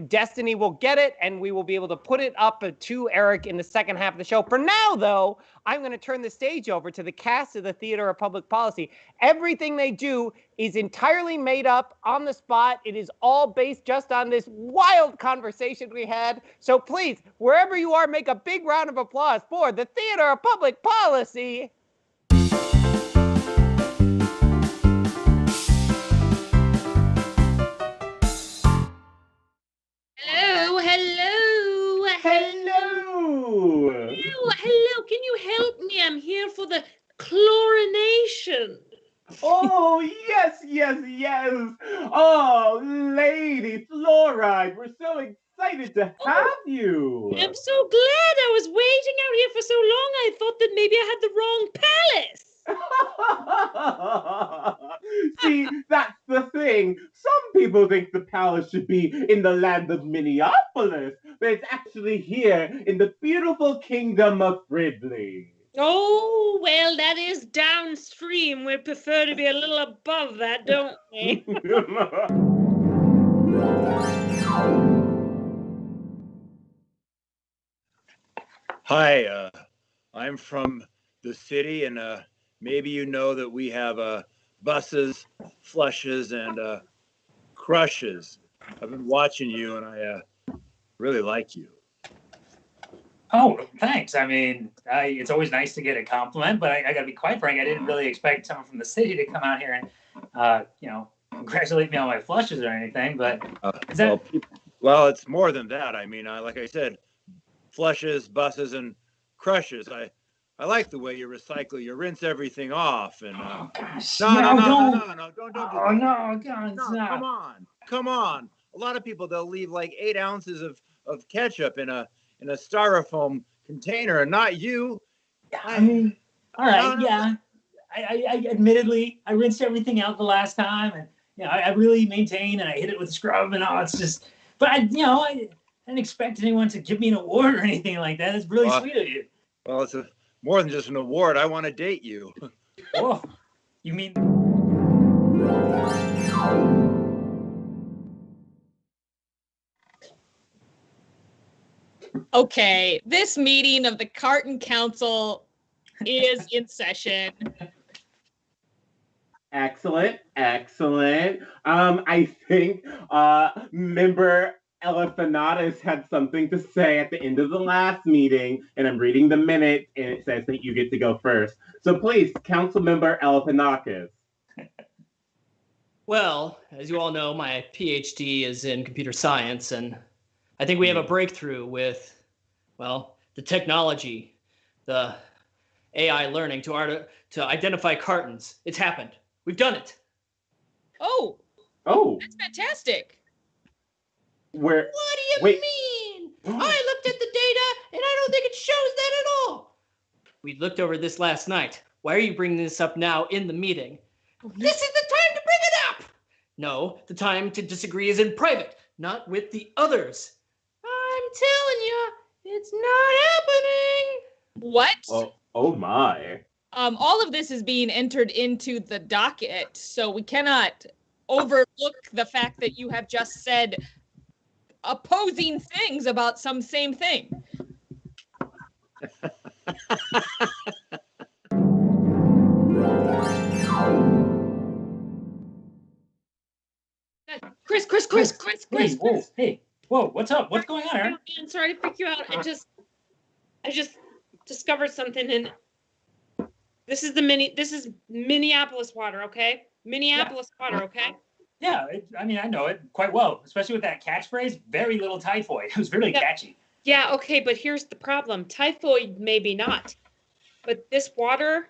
Destiny will get it, and we will be able to put it up to Eric in the second half of the show. For now, though, I'm going to turn the stage over to the cast of the Theater of Public Policy. Everything they do is entirely made up on the spot. It is all based just on this wild conversation we had. So please, wherever you are, make a big round of applause for the Theater of Public Policy. Hello, hello, Hello. hello. Can you help me? I'm here for the chlorination. Oh, yes, yes, yes. Oh, Lady Fluoride, we're so excited to have you. I'm so glad. I was waiting out here for so long. I thought that maybe I had the wrong palace. See, that's the thing. Some people think the palace should be in the land of Minneapolis, but it's actually here in the beautiful kingdom of Ridley. Oh, well, that is downstream. We prefer to be a little above that, don't we? Hi, I'm from the city, and maybe you know that we have buses, flushes, and crushes. I've been watching you, and I really like you. Oh, thanks. I mean, it's always nice to get a compliment, but I got to be quite frank. I didn't really expect someone from the city to come out here and, congratulate me on my flushes or anything. But is that... well, it's more than that. I mean, like I said, flushes, buses, and crushes. I like the way you recycle. You rinse everything off, and Oh, gosh. no, don't do Oh, that. no, God, No, stop. come on. A lot of people, they'll leave like 8 ounces of ketchup in a styrofoam container, and not you. I mean, all right, No. yeah. I admittedly, I rinsed everything out the last time, and I really maintained, and I hit it with a scrub, and all. It's just, but I didn't expect anyone to give me an award or anything like that. It's really sweet of you. Well, it's more than just an award. I want to date you. Oh, you mean? Okay, this meeting of the Carton Council is in session. Excellent. I think member Elephanatus had something to say at the end of the last meeting, and I'm reading the minutes, and it says that you get to go first. So please, Council Member Elephanatus. Well, as you all know, my PhD is in computer science, and I think we have a breakthrough with, well, the technology, the AI learning to identify cartons. It's happened. We've done it. Oh, Oh, that's fantastic. where? What do you Wait. mean? I looked at the data, and I don't think it shows that at all. We looked over this last night. Why are you bringing this up now in the meeting? This is the time to bring it up. No, the time to disagree is in private, not with the others. I'm telling you, it's not happening. What? Oh my. All of this is being entered into the docket, so we cannot overlook the fact that you have just said opposing things about some same thing. Chris. Hey, whoa, what's up? What's going on, Aaron? I'm sorry to freak you out. I just discovered something, and this is Minneapolis water, okay? Minneapolis water, okay? Yeah, I know it quite well, especially with that catchphrase, very little typhoid. It was really catchy. Yeah, okay, but here's the problem. Typhoid, maybe not. But this water,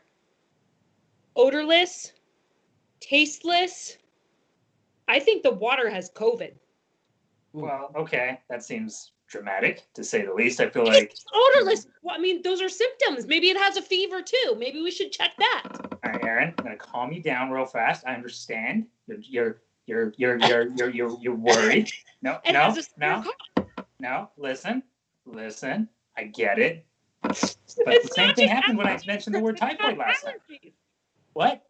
odorless, tasteless, I think the water has COVID. Well, okay, that seems dramatic, to say the least. I feel like It's odorless. Well, I mean, those are symptoms. Maybe it has a fever too. Maybe we should check that. All right, Aaron, I'm gonna calm you down real fast. I understand. You're worried. No, It no, has a no, severe no. Listen. I get it. But It's the same not thing just happened when I allergies. mentioned the word It's not typhoid last night. allergies. What?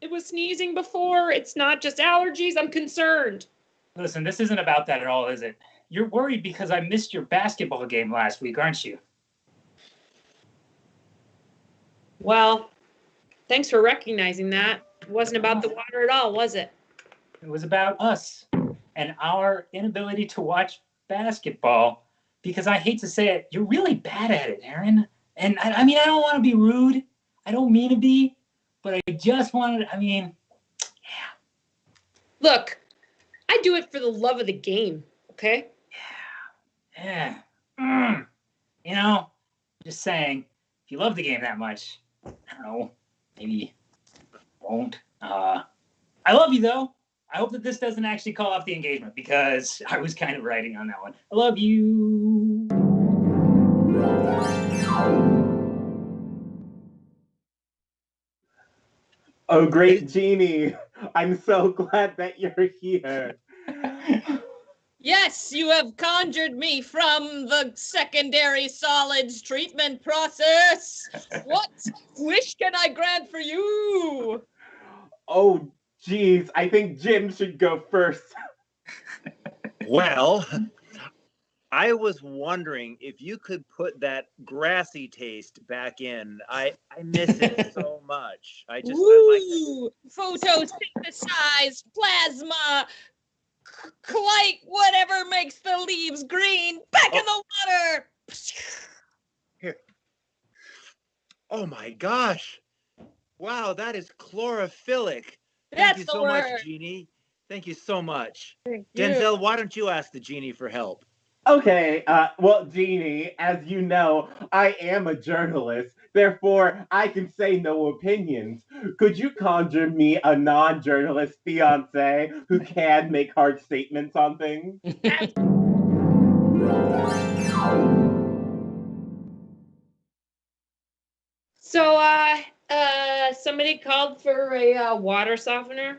It was sneezing before. It's not just allergies. I'm concerned. Listen, this isn't about that at all, is it? You're worried because I missed your basketball game last week, aren't you? Well, thanks for recognizing that. It wasn't about the water at all, was it? It was about us and our inability to watch basketball because I hate to say it, you're really bad at it, Aaron. And I mean, I don't want to be rude. I don't mean to be, but I just wanted, Look, I do it for the love of the game, okay? yeah. You know, just saying, if you love the game that much, I don't know, maybe won't. I love you though. I hope that this doesn't actually call off the engagement because I was kind of writing on that one. I love you. Oh, great Jeannie. I'm so glad that you're here. Yes, you have conjured me from the secondary solids treatment process. What wish can I grant for you? Oh, geez. I think Jim should go first. Well, I was wondering if you could put that grassy taste back in. I miss it so much. I Ooh, photosynthesized plasma, like whatever makes the leaves green, back in the water. Here. Oh my gosh. Wow, that is chlorophyllc. Thank That's you the so word. much, Jeannie. Thank you so much. Thank you. Denzel, why don't you ask the Genie for help? Okay, well, Jeannie, as you know, I am a journalist. Therefore, I can say no opinions. Could you conjure me a non-journalist fiancé who can make hard statements on things? So, somebody called for a water softener.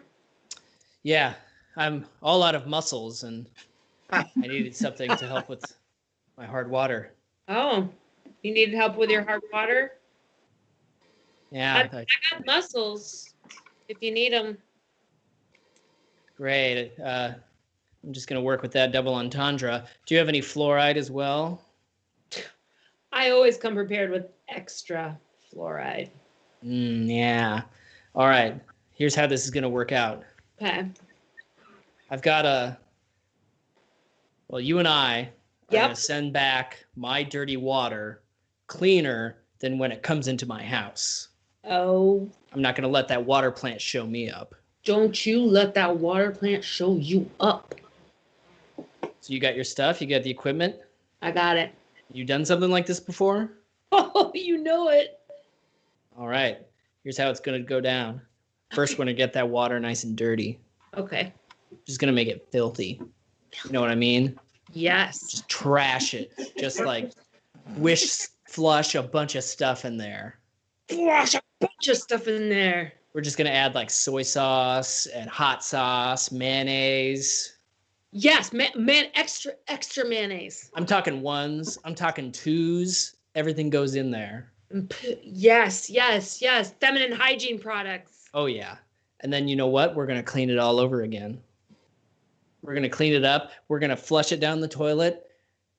Yeah, I'm all out of muscles and I needed something to help with my hard water. Oh, you needed help with your hard water? Yeah, I got muscles if you need them. great. I'm just going to work with that double entendre. Do you have any fluoride as well? I always come prepared with extra fluoride. Yeah. All right. Here's how this is going to work out. Okay. I've got you and I are Yep. going to send back my dirty water cleaner than when it comes into my house. Oh, I'm not going to let that water plant show me up. don't you let that water plant show you up. So you got your stuff? You got the equipment? I got it. You done something like this before? Oh, you know it. All right. Here's how it's going to go down. First, we're going to get that water nice and dirty. Okay. Just going to make it filthy. You know what I mean? Yes. Just trash it. Just like flush a bunch of stuff in there. Flush a bunch of stuff in there. We're just going to add like soy sauce and hot sauce, mayonnaise. Yes, extra mayonnaise. I'm talking ones. I'm talking twos. Everything goes in there. Yes. Feminine hygiene products. Oh, yeah. And then you know what? We're going to clean it all over again. We're going to clean it up. We're going to flush it down the toilet.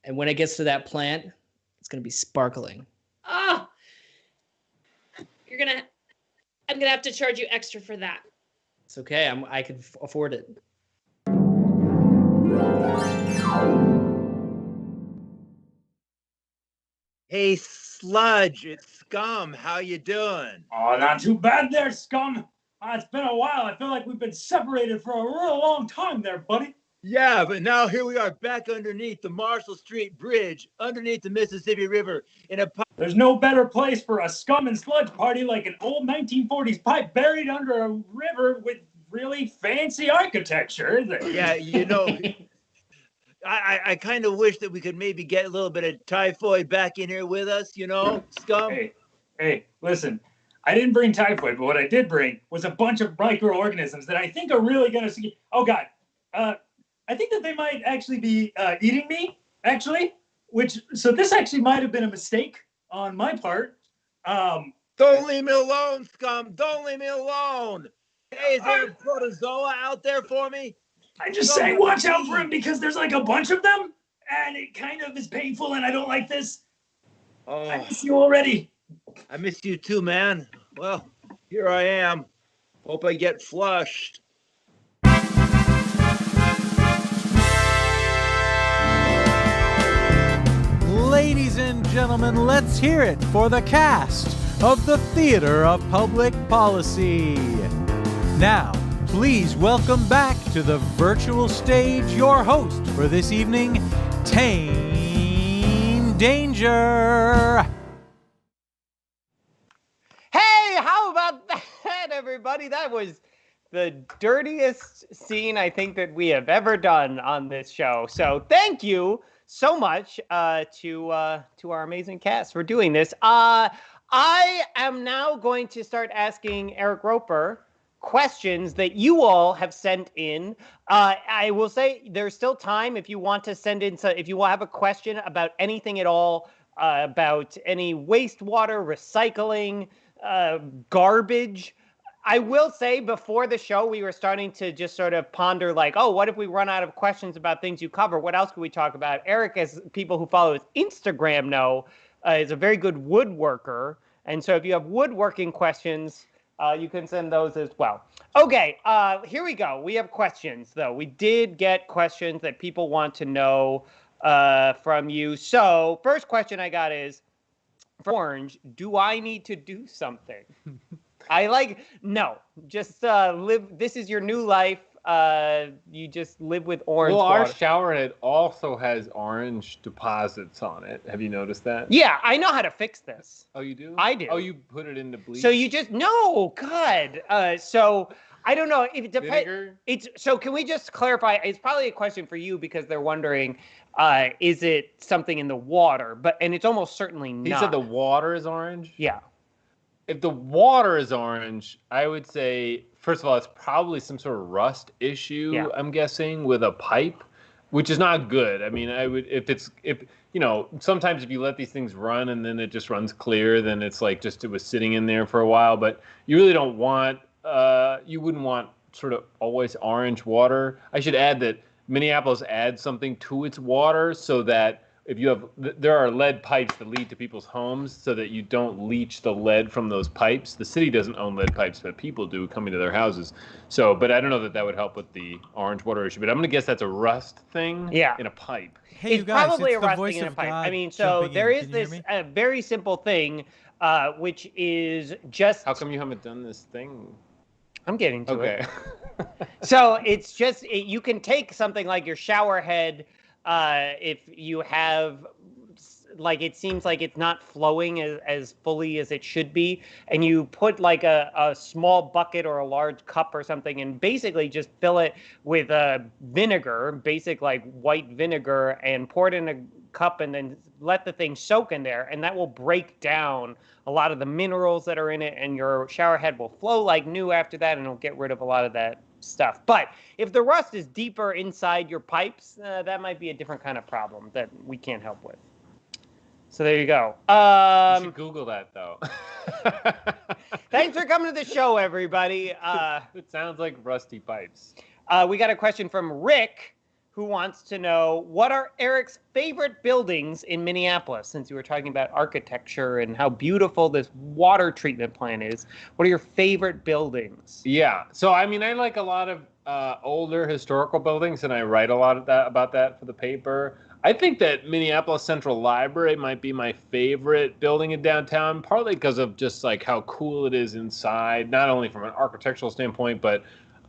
And when it gets to that plant, it's going to be sparkling. Oh, I'm going to have to charge you extra for that. It's okay. I can afford it. Hey, Sludge, it's Scum. How you doing? Oh, not too bad there, Scum. It's been a while. I feel like we've been separated for a real long time there, buddy. Yeah, but now here we are back underneath the Marshall Street Bridge, underneath the Mississippi River, in a... There's no better place for a scum and sludge party like an old 1940s pipe buried under a river with really fancy architecture, is there? Yeah, you know, I kind of wish that we could maybe get a little bit of typhoid back in here with us, scum. Hey, listen. I didn't bring typhoid, but what I did bring was a bunch of microorganisms that I think are really going to see. Oh, God. I think that they might actually be eating me, actually. So this actually might have been a mistake on my part. Don't leave me alone, scum. Don't leave me alone. Hey, is there a protozoa out there for me? I just say watch out for him because there's like a bunch of them, and it kind of is painful, and I don't like this. Oh, I miss you already. I miss you too, man. Well, here I am. Hope I get flushed. Ladies and gentlemen, let's hear it for the cast of the Theater of Public Policy. Now, please welcome back to the virtual stage your host for this evening, Tane Danger. Hey, how about that, everybody? That was the dirtiest scene I think that we have ever done on this show. So thank you so much to our amazing cast for doing this. I am now going to start asking Eric Roper questions that you all have sent in. I will say there's still time if you want to send in. So if you have a question about anything at all, about any wastewater, recycling, garbage. I will say before the show, we were starting to just sort of ponder like, oh, what if we run out of questions about things you cover? What else could we talk about? Eric, as people who follow his Instagram know, is a very good woodworker. And so if you have woodworking questions, you can send those as well. Okay, here we go. We have questions, though. We did get questions that people want to know from you. So first question I got is, for Orange, do I need to do something? No, just live. This is your new life. You just live with orange water. Our shower head also has orange deposits on it. Have you noticed that? Yeah, I know how to fix this. Oh, you do? I do. Oh, you put it into bleach? So you just, no, God. So I don't know if it depends. Vinegar? So can we just clarify? It's probably a question for you because they're wondering, is it something in the water? And it's almost certainly not. He said the water is orange? Yeah. If the water is orange, I would say, first of all, it's probably some sort of rust issue, I'm guessing, with a pipe, which is not good. I mean, sometimes if you let these things run and then it just runs clear, then it's like just it was sitting in there for a while. But you really don't want, you wouldn't want sort of always orange water. I should add that Minneapolis adds something to its water so that if you have, there are lead pipes that lead to people's homes so that you don't leach the lead from those pipes. The city doesn't own lead pipes, but people do coming to their houses. So, but I don't know that would help with the orange water issue. But I'm going to guess that's a rust thing in a pipe. Hey, it's you guys, probably it's a the rust voice thing in a of pipe. God I mean, so jumping there in. is Can you hear this me? very simple thing, which is just... How come you haven't done this thing? I'm getting to it. Okay. So it's just, you can take something like your shower head, if you have, like, it seems like it's not flowing as fully as it should be, and you put like a small bucket or a large cup or something and basically just fill it with vinegar, basic like white vinegar, and pour it in a cup and then let the thing soak in there, and that will break down a lot of the minerals that are in it, and your shower head will flow like new after that, and it'll get rid of a lot of that stuff. But if the rust is deeper inside your pipes, that might be a different kind of problem that we can't help with. So there you go. You should Google that, though. Thanks for coming to the show, everybody. It sounds like rusty pipes. We got a question from Rick, who wants to know, what are Eric's favorite buildings in Minneapolis? Since you were talking about architecture and how beautiful this water treatment plant is, what are your favorite buildings? Yeah. So, I mean, I like a lot of older historical buildings, and I write a lot of about that for the paper. I think that Minneapolis Central Library might be my favorite building in downtown, partly because of just like how cool it is inside, not only from an architectural standpoint, but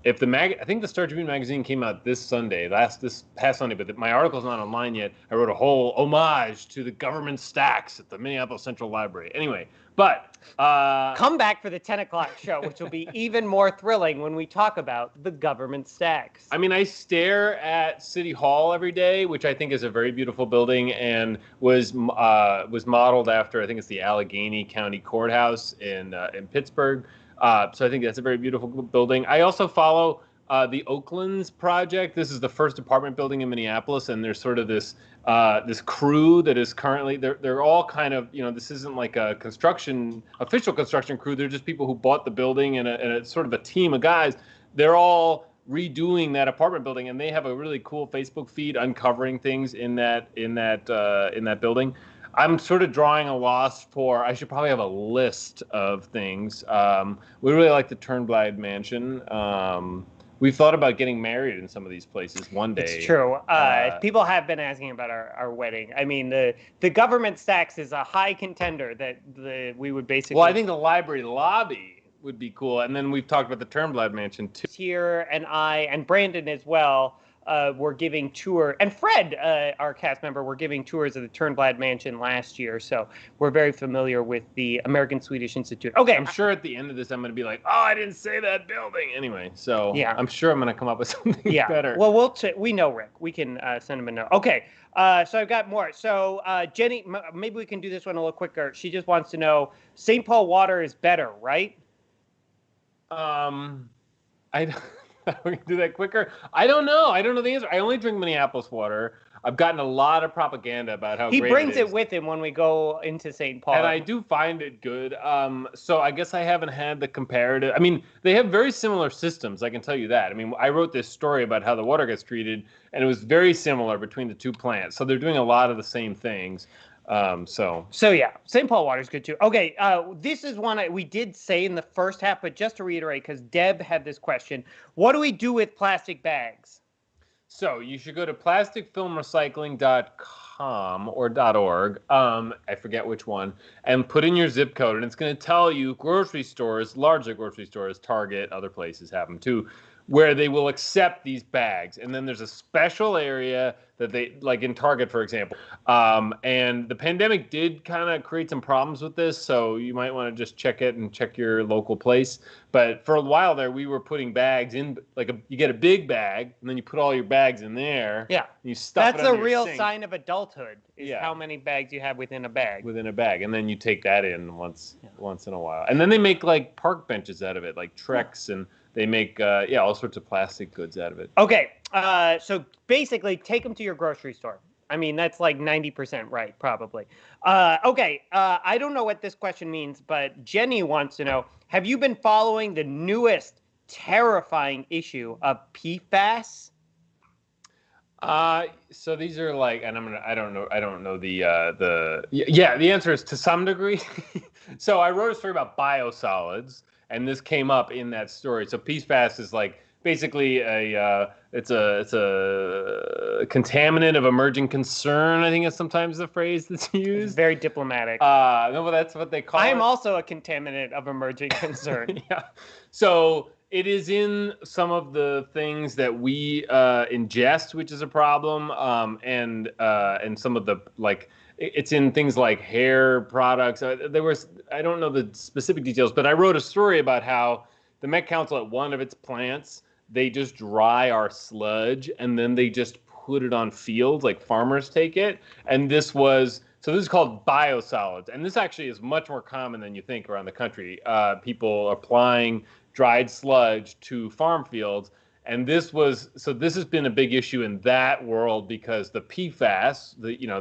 if I think the Star Tribune magazine came out this past Sunday, but my article's not online yet. I wrote a whole homage to the government stacks at the Minneapolis Central Library. Anyway, but come back for the 10 o'clock show, which will be even more thrilling when we talk about the government stacks. I mean, I stare at City Hall every day, which I think is a very beautiful building and was modeled after, I think it's the Allegheny County Courthouse in Pittsburgh. So I think that's a very beautiful building. I also follow the Oaklands project. This is the first apartment building in Minneapolis, and there's sort of this crew that is currently they're all kind of, this isn't like a official construction crew. They're just people who bought the building, and it's sort of a team of guys. They're all redoing that apartment building, and they have a really cool Facebook feed uncovering things in that building. I'm sort of drawing a loss for, I should probably have a list of things. We really like the Turnblad Mansion. We've thought about getting married in some of these places one day. It's true. People have been asking about our wedding. I mean, the government stacks is a high contender that we would basically... Well, I think the library lobby would be cool. And then we've talked about the Turnblad Mansion, too. Here, and I, and Brandon as well, were giving tour, and Fred, our cast member, were giving tours of the Turnblad Mansion last year, so we're very familiar with the American Swedish Institute. Okay, I'm sure at the end of this I'm going to be like, oh, I didn't say that building. Anyway, so yeah. I'm sure I'm going to come up with something better. Well, we know Rick. We can send him a note. Okay, so I've got more. So Jenny, maybe we can do this one a little quicker. She just wants to know, St. Paul water is better, right? We can do that quicker. I don't know. I don't know the answer. I only drink Minneapolis water. I've gotten a lot of propaganda about how great it is. He brings it with him when we go into St. Paul. And I do find it good. So I guess I haven't had the comparative. I mean, they have very similar systems. I can tell you that. I mean, I wrote this story about how the water gets treated, and it was very similar between the two plants. So they're doing a lot of the same things. So yeah, St. Paul water is good too. Okay, this is one we did say in the first half, but just to reiterate, because Deb had this question: what do we do with plastic bags? So you should go to plasticfilmrecycling.com or .org. I forget which one, and put in your zip code, and it's going to tell you grocery stores, larger grocery stores, Target, other places have them too, where they will accept these bags. And then there's a special area that they, like in Target, for example. And the pandemic did kind of create some problems with this, so you might want to just check it and check your local place. But for a while there, we were putting bags in, you get a big bag, and then you put all your bags in there. Yeah. And you stuff That's it under a real your sink. sign of adulthood, is how many bags you have within a bag. Within a bag. And then you take that in once in a while. And then they make like park benches out of it, like Trex, and they make all sorts of plastic goods out of it. Okay, so basically take them to your grocery store. I mean, that's like 90% right, probably. Okay, I don't know what this question means, but Jenny wants to know, have you been following the newest terrifying issue of PFAS? So these are like, and I don't know the answer is to some degree. So I wrote a story about biosolids, and this came up in that story. So PFAS is like basically it's a contaminant of emerging concern. I think is sometimes the phrase that's used. It's very diplomatic. No, but that's what they call it. I am also a contaminant of emerging concern. Yeah. So it is in some of the things that we ingest, which is a problem, and some of the it's in things like hair products. I don't know the specific details, but I wrote a story about how the Met Council at one of its plants, they just dry our sludge and then they just put it on fields, like farmers take it. And this is called biosolids. And this actually is much more common than you think around the country. People applying dried sludge to farm fields. And this has been a big issue in that world because the PFAS,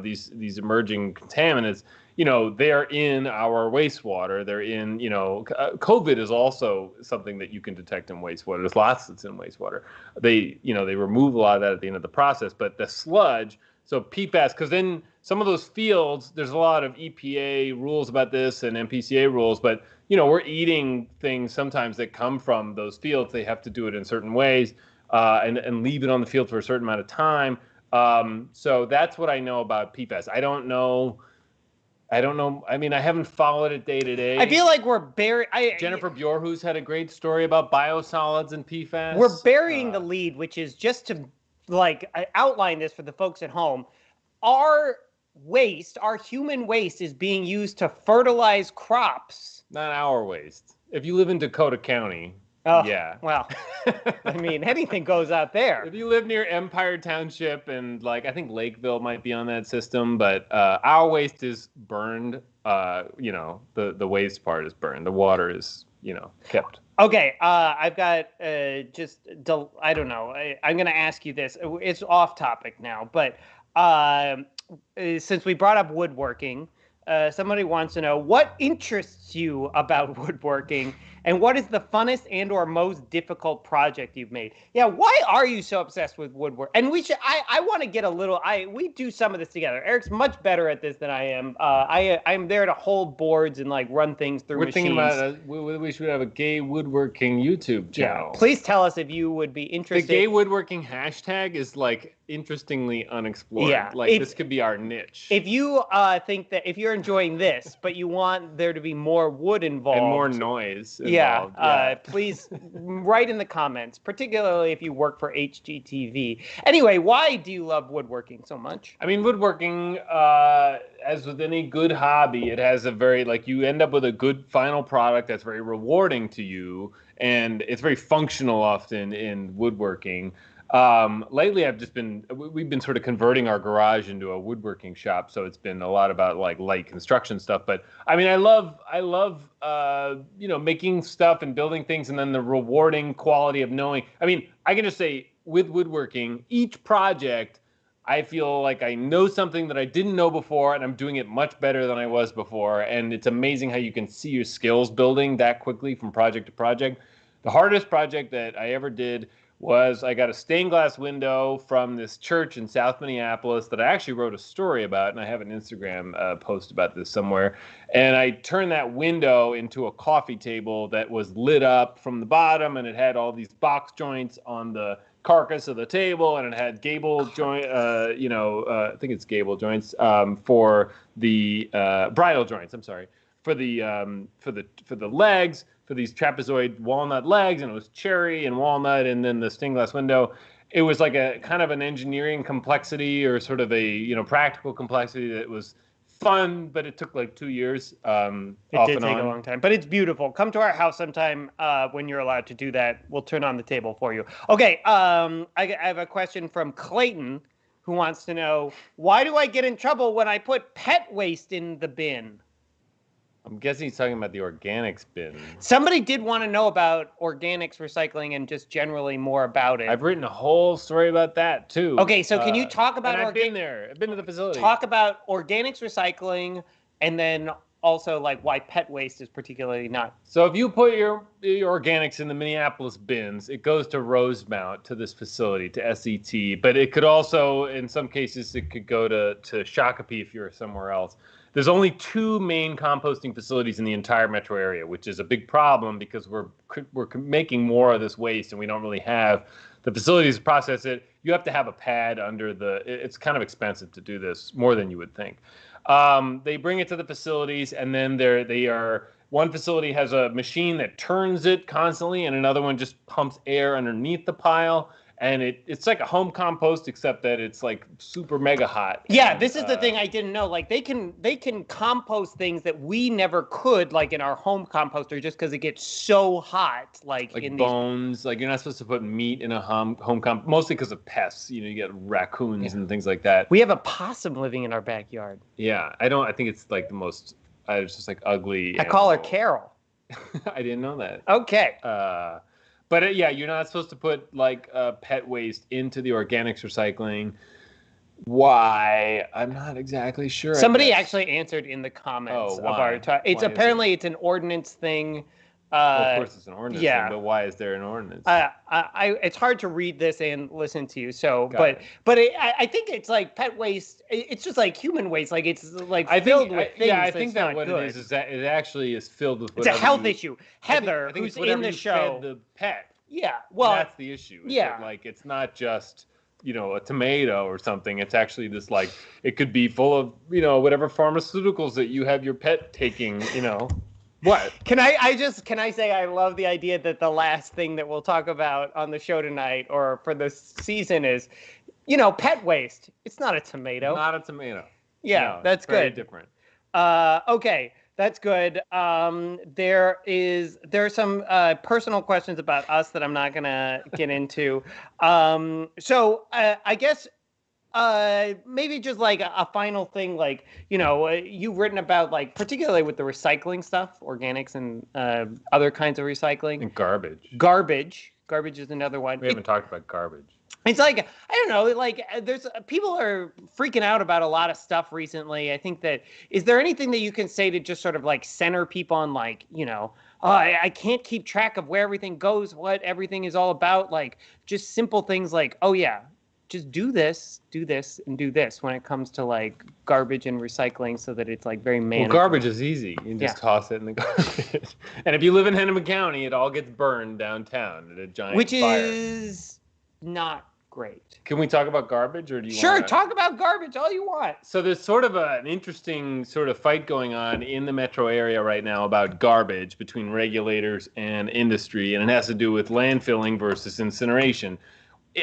these emerging contaminants, they are in our wastewater. They're in, COVID is also something that you can detect in wastewater. There's lots that's in wastewater. They remove a lot of that at the end of the process, but the sludge, so PFAS, because then some of those fields, there's a lot of EPA rules about this and MPCA rules, but we're eating things sometimes that come from those fields. They have to do it in certain ways and leave it on the field for a certain amount of time. So that's what I know about PFAS. I don't know I don't know. I mean, I haven't followed it day to day. I feel like we're burying. Jennifer Bjorhu's had a great story about biosolids and PFAS. We're burying the lead, which is just to outline this for the folks at home. Our human waste is being used to fertilize crops. Not our waste. If you live in Dakota County, yeah. Well, I mean, anything goes out there. If you live near Empire Township and I think Lakeville might be on that system, but our waste is burned. The waste part is burned. The water is, kept. Okay, I've got I don't know. I'm going to ask you this. It's off topic now, but since we brought up woodworking, somebody wants to know what interests you about woodworking and what is the funnest and or most difficult project you've made? Yeah, why are you so obsessed with woodwork? And I want to get a little, we do some of this together. Eric's much better at this than I am. I'm there to hold boards and run things through machines. We're thinking about we should have a gay woodworking YouTube channel. Yeah, please tell us if you would be interested. The gay woodworking hashtag is interestingly unexplored. Yeah. This could be our niche. If you think that if you're enjoying this, but you want there to be more wood involved. And more noise involved. Please write in the comments, particularly if you work for HGTV. Anyway, why do you love woodworking so much? I mean, woodworking, as with any good hobby, it has a very, you end up with a good final product that's very rewarding to you, and it's very functional often in woodworking. Lately we've been sort of converting our garage into a woodworking shop. So it's been a lot about light construction stuff. But I mean, I love, making stuff and building things and then the rewarding quality of knowing. I mean, I can just say with woodworking, each project, I feel like I know something that I didn't know before and I'm doing it much better than I was before. And it's amazing how you can see your skills building that quickly from project to project. The hardest project that I ever did was I got a stained glass window from this church in South Minneapolis that I actually wrote a story about, and I have an Instagram post about this somewhere. And I turned that window into a coffee table that was lit up from the bottom, and it had all these box joints on the carcass of the table, and it had gable joint, I think it's gable joints for the bridle joints. I'm sorry, for the legs. For these trapezoid walnut legs, and it was cherry and walnut, and then the stained glass window. It was like a kind of an engineering complexity or sort of a practical complexity that was fun, but it took 2 years. It did take a long time, but it's beautiful. Come to our house sometime when you're allowed to do that. We'll turn on the table for you. Okay, I have a question from Clayton, who wants to know, why do I get in trouble when I put pet waste in the bin? I'm guessing he's talking about the organics bin. Somebody did want to know about organics recycling and just generally more about it. I've written a whole story about that too. Okay, so can you talk about? I've been there. I've been to the facility. Talk about organics recycling, and then also why pet waste is particularly not. So if you put your organics in the Minneapolis bins, it goes to Rosemount, to this facility, to SET. But it could also, in some cases, it could go to Shakopee if you're somewhere else. There's only 2 main composting facilities in the entire metro area, which is a big problem because we're making more of this waste and we don't really have the facilities to process it. You have to have a pad under it's kind of expensive to do this, more than you would think. They bring it to the facilities, and then one facility has a machine that turns it constantly, and another one just pumps air underneath the pile. And it's like a home compost, except that it's super mega hot. Yeah, this is the thing I didn't know. They can compost things that we never could, in our home composter, just because it gets so hot. In bones. You're not supposed to put meat in a home compost, mostly because of pests. You get raccoons and things like that. We have a possum living in our backyard. Yeah, I think it's the most. It's just ugly. I call her Carol. I didn't know that. Okay. But you're not supposed to put pet waste into the organics recycling. Why? I'm not exactly sure. Somebody actually answered in the comments of our talk. It's apparently it's an ordinance thing. Of course, it's an ordinance thing, but why is there an ordinance? It's hard to read this and listen to you. So, but I think it's pet waste. It's just human waste. It's filled with things. Yeah, I think that what it is that it actually is filled with. It's a health issue. Heather, who's in the show, fed the pet. Yeah, well, that's the issue. Yeah, it's not just a tomato or something. It's actually this like, it could be full of, whatever pharmaceuticals that you have your pet taking, What? Can I say I love the idea that the last thing that we'll talk about on the show tonight or for this season is, pet waste. It's not a tomato. Not a tomato. Yeah, No, that's very good. different. Okay, that's good. There's some personal questions about us that I'm not gonna get into. So I guess maybe just like a final thing, like, you've written about, like, particularly with the recycling stuff, organics and other kinds of recycling. And garbage. Garbage is another one. We haven't talked about garbage. It's like, I don't know, like there's people are freaking out about a lot of stuff recently. I think that, is there anything that you can say to just sort of like center people on, like, I can't keep track of where everything goes, what everything is all about, like just simple things like, oh yeah, just do this, and do this when it comes to like garbage and recycling, so that it's like very manageable. Well, garbage is easy. You can just toss it in the garbage. And if you live in Hennepin County, it all gets burned downtown at a giant fire. Which is not great. Can we talk about garbage, or do you Sure, talk about garbage all you want. So there's sort of an interesting sort of fight going on in the metro area right now about garbage between regulators and industry, and it has to do with landfilling versus incineration.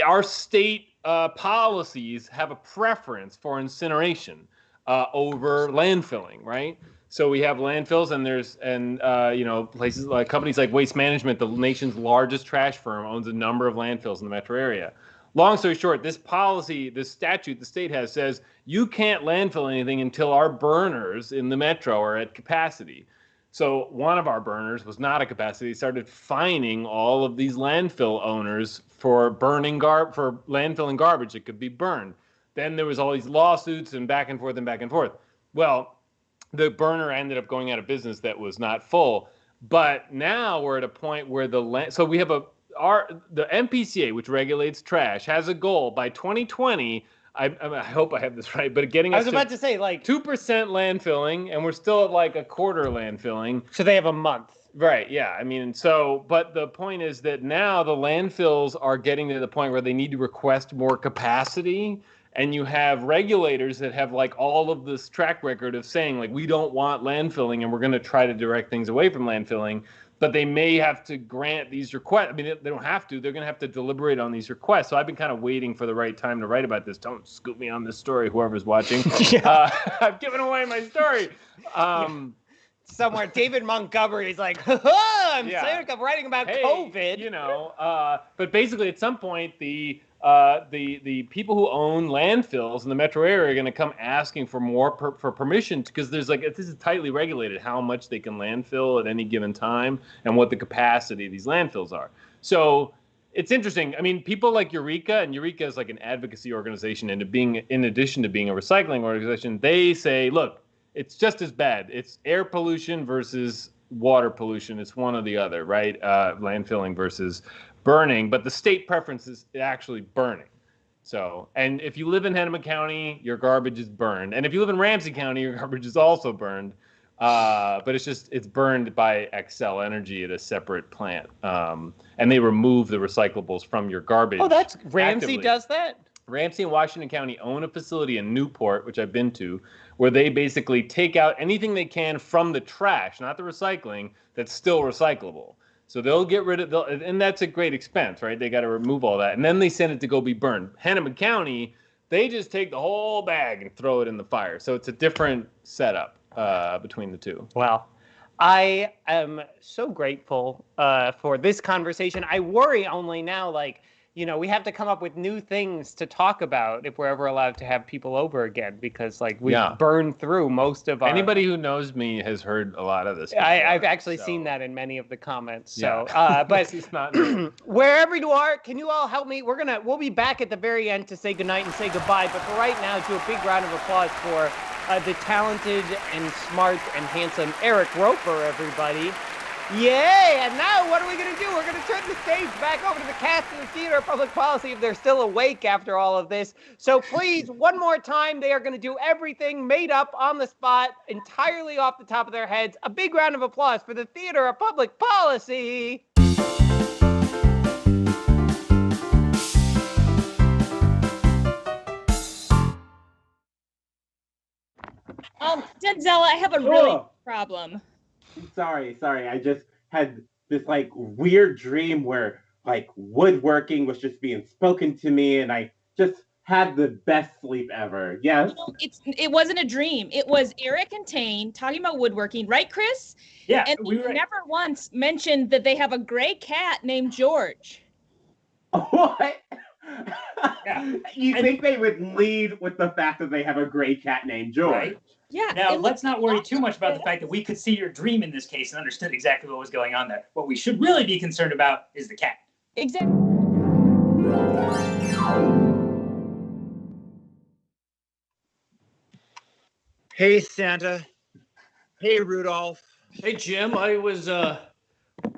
Our state policies have a preference for incineration over landfilling, right? So we have landfills, and places like companies like Waste Management, the nation's largest trash firm, owns a number of landfills in the metro area. Long story short, this policy, this statute the state has, says you can't landfill anything until our burners in the metro are at capacity. So one of our burners was not at capacity. Started fining all of these landfill owners for for landfilling garbage that could be burned. Then there was all these lawsuits and back and forth and back and forth. Well, the burner ended up going out of business that was not full. But now we're at a point where so we have the MPCA, which regulates trash, has a goal by 2020. I hope I have this right, but getting us I was about to say, like, 2% landfilling, and we're still at like a quarter landfilling. So they have a month. Right, yeah. I mean, but the point is that now the landfills are getting to the point where they need to request more capacity, and you have regulators that have like all of this track record of saying, like, we don't want landfilling and we're going to try to direct things away from landfilling. But they may have to grant these requests. I mean, they don't have to. They're going to have to deliberate on these requests. So I've been kind of waiting for the right time to write about this. Don't scoop me on this story, whoever's watching. I've given away my story. Somewhere, David Montgomery's like, I'm sick of writing about COVID. But basically at some point, the people who own landfills in the metro area are going to come asking for more for permission, because there's like, this is tightly regulated how much they can landfill at any given time and what the capacity of these landfills are. So it's interesting. I mean, people like Eureka, and Eureka is like an advocacy organization, and in addition to being a recycling organization, they say, look, it's just as bad. It's air pollution versus water pollution. It's one or the other, right? Landfilling versus burning, but the state preference is actually burning. So, and if you live in Hennepin County, your garbage is burned. And if you live in Ramsey County, your garbage is also burned. But it's burned by Xcel Energy at a separate plant. And they remove the recyclables from your garbage. Oh, Ramsey actively. Does that? Ramsey and Washington County own a facility in Newport, which I've been to, where they basically take out anything they can from the trash, not the recycling, that's still recyclable. So they'll get rid of, and that's a great expense, right? They got to remove all that. And then they send it to go be burned. Hennepin County, they just take the whole bag and throw it in the fire. So it's a different setup between the two. Wow. I am so grateful for this conversation. I worry only now, like, we have to come up with new things to talk about if we're ever allowed to have people over again, because like we've burned through most of our... Anybody who knows me has heard a lot of this before, I've actually seen that in many of the comments. So, but it's not wherever you are, can you all help me? We'll be back at the very end to say goodnight and say goodbye. But for right now, do a big round of applause for the talented and smart and handsome Eric Roper, everybody. Yay! And now what are we going to do? We're going to turn the stage back over to the cast of the Theater of Public Policy if they're still awake after all of this. So please, one more time, they are going to do everything made up on the spot, entirely off the top of their heads. A big round of applause for the Theater of Public Policy. Denzel, I have a really big problem. Sorry. I just had this like weird dream where like woodworking was just being spoken to me, and I just had the best sleep ever. Yes. No, it wasn't a dream. It was Eric and Tane talking about woodworking, right, Chris? Yeah, And we they were. never once mentioned that they have a gray cat named George. What? Yeah. You think they would lead with the fact that they have a gray cat named George? Right. Yeah. Now, let's not worry too much about the fact that we could see your dream in this case and understood exactly what was going on there. What we should really be concerned about is the cat. Exactly. Hey, Santa. Hey, Rudolph. Hey, Jim, I was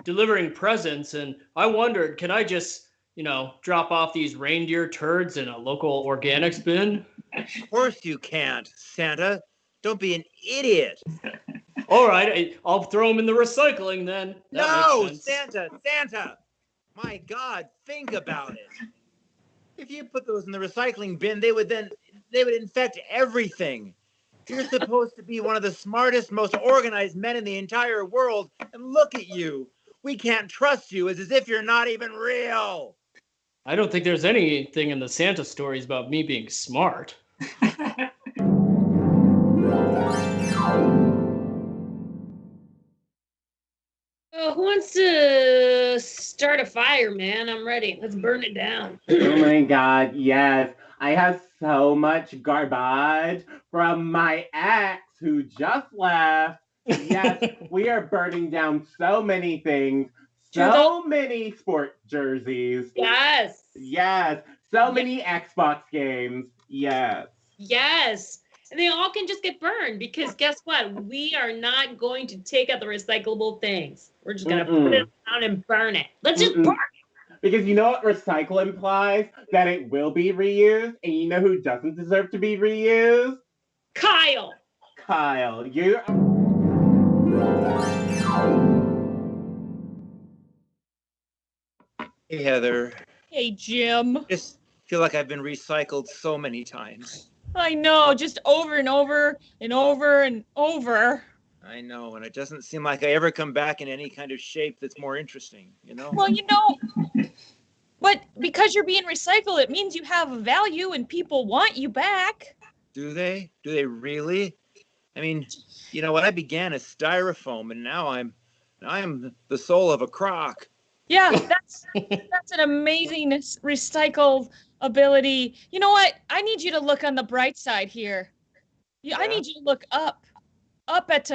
delivering presents and I wondered, can I just, drop off these reindeer turds in a local organics bin? Of course you can't, Santa. Don't be an idiot. All right, I'll throw them in the recycling then. That No, makes sense. Santa. My God, think about it. If you put those in the recycling bin, they would infect everything. You're supposed to be one of the smartest, most organized men in the entire world, and look at you. We can't trust you. It's as if you're not even real. I don't think there's anything in the Santa stories about me being smart. Who wants to start a fire, man? I'm ready. Let's burn it down. Oh my God, yes. I have so much garbage from my ex who just left. Yes, we are burning down so many things. So many sport jerseys. Yes. Yes. So many Xbox games. Yes. Yes. And they all can just get burned because guess what? We are not going to take out the recyclable things. We're just going to put it down and burn it. Let's just burn it. Because you know what recycle implies? That it will be reused. And you know who doesn't deserve to be reused? Kyle. Kyle. You. Hey, Heather. Hey, Jim. Just feel like I've been recycled so many times. I know, just over and over and over and over. I know, and it doesn't seem like I ever come back in any kind of shape that's more interesting, Well, but because you're being recycled, it means you have a value and people want you back. Do they? Do they really? I mean, you know what? I began as styrofoam, and now I'm the soul of a crock. Yeah, that's an amazing recycle ability. You know what? I need you to look on the bright side here. I need you to look up at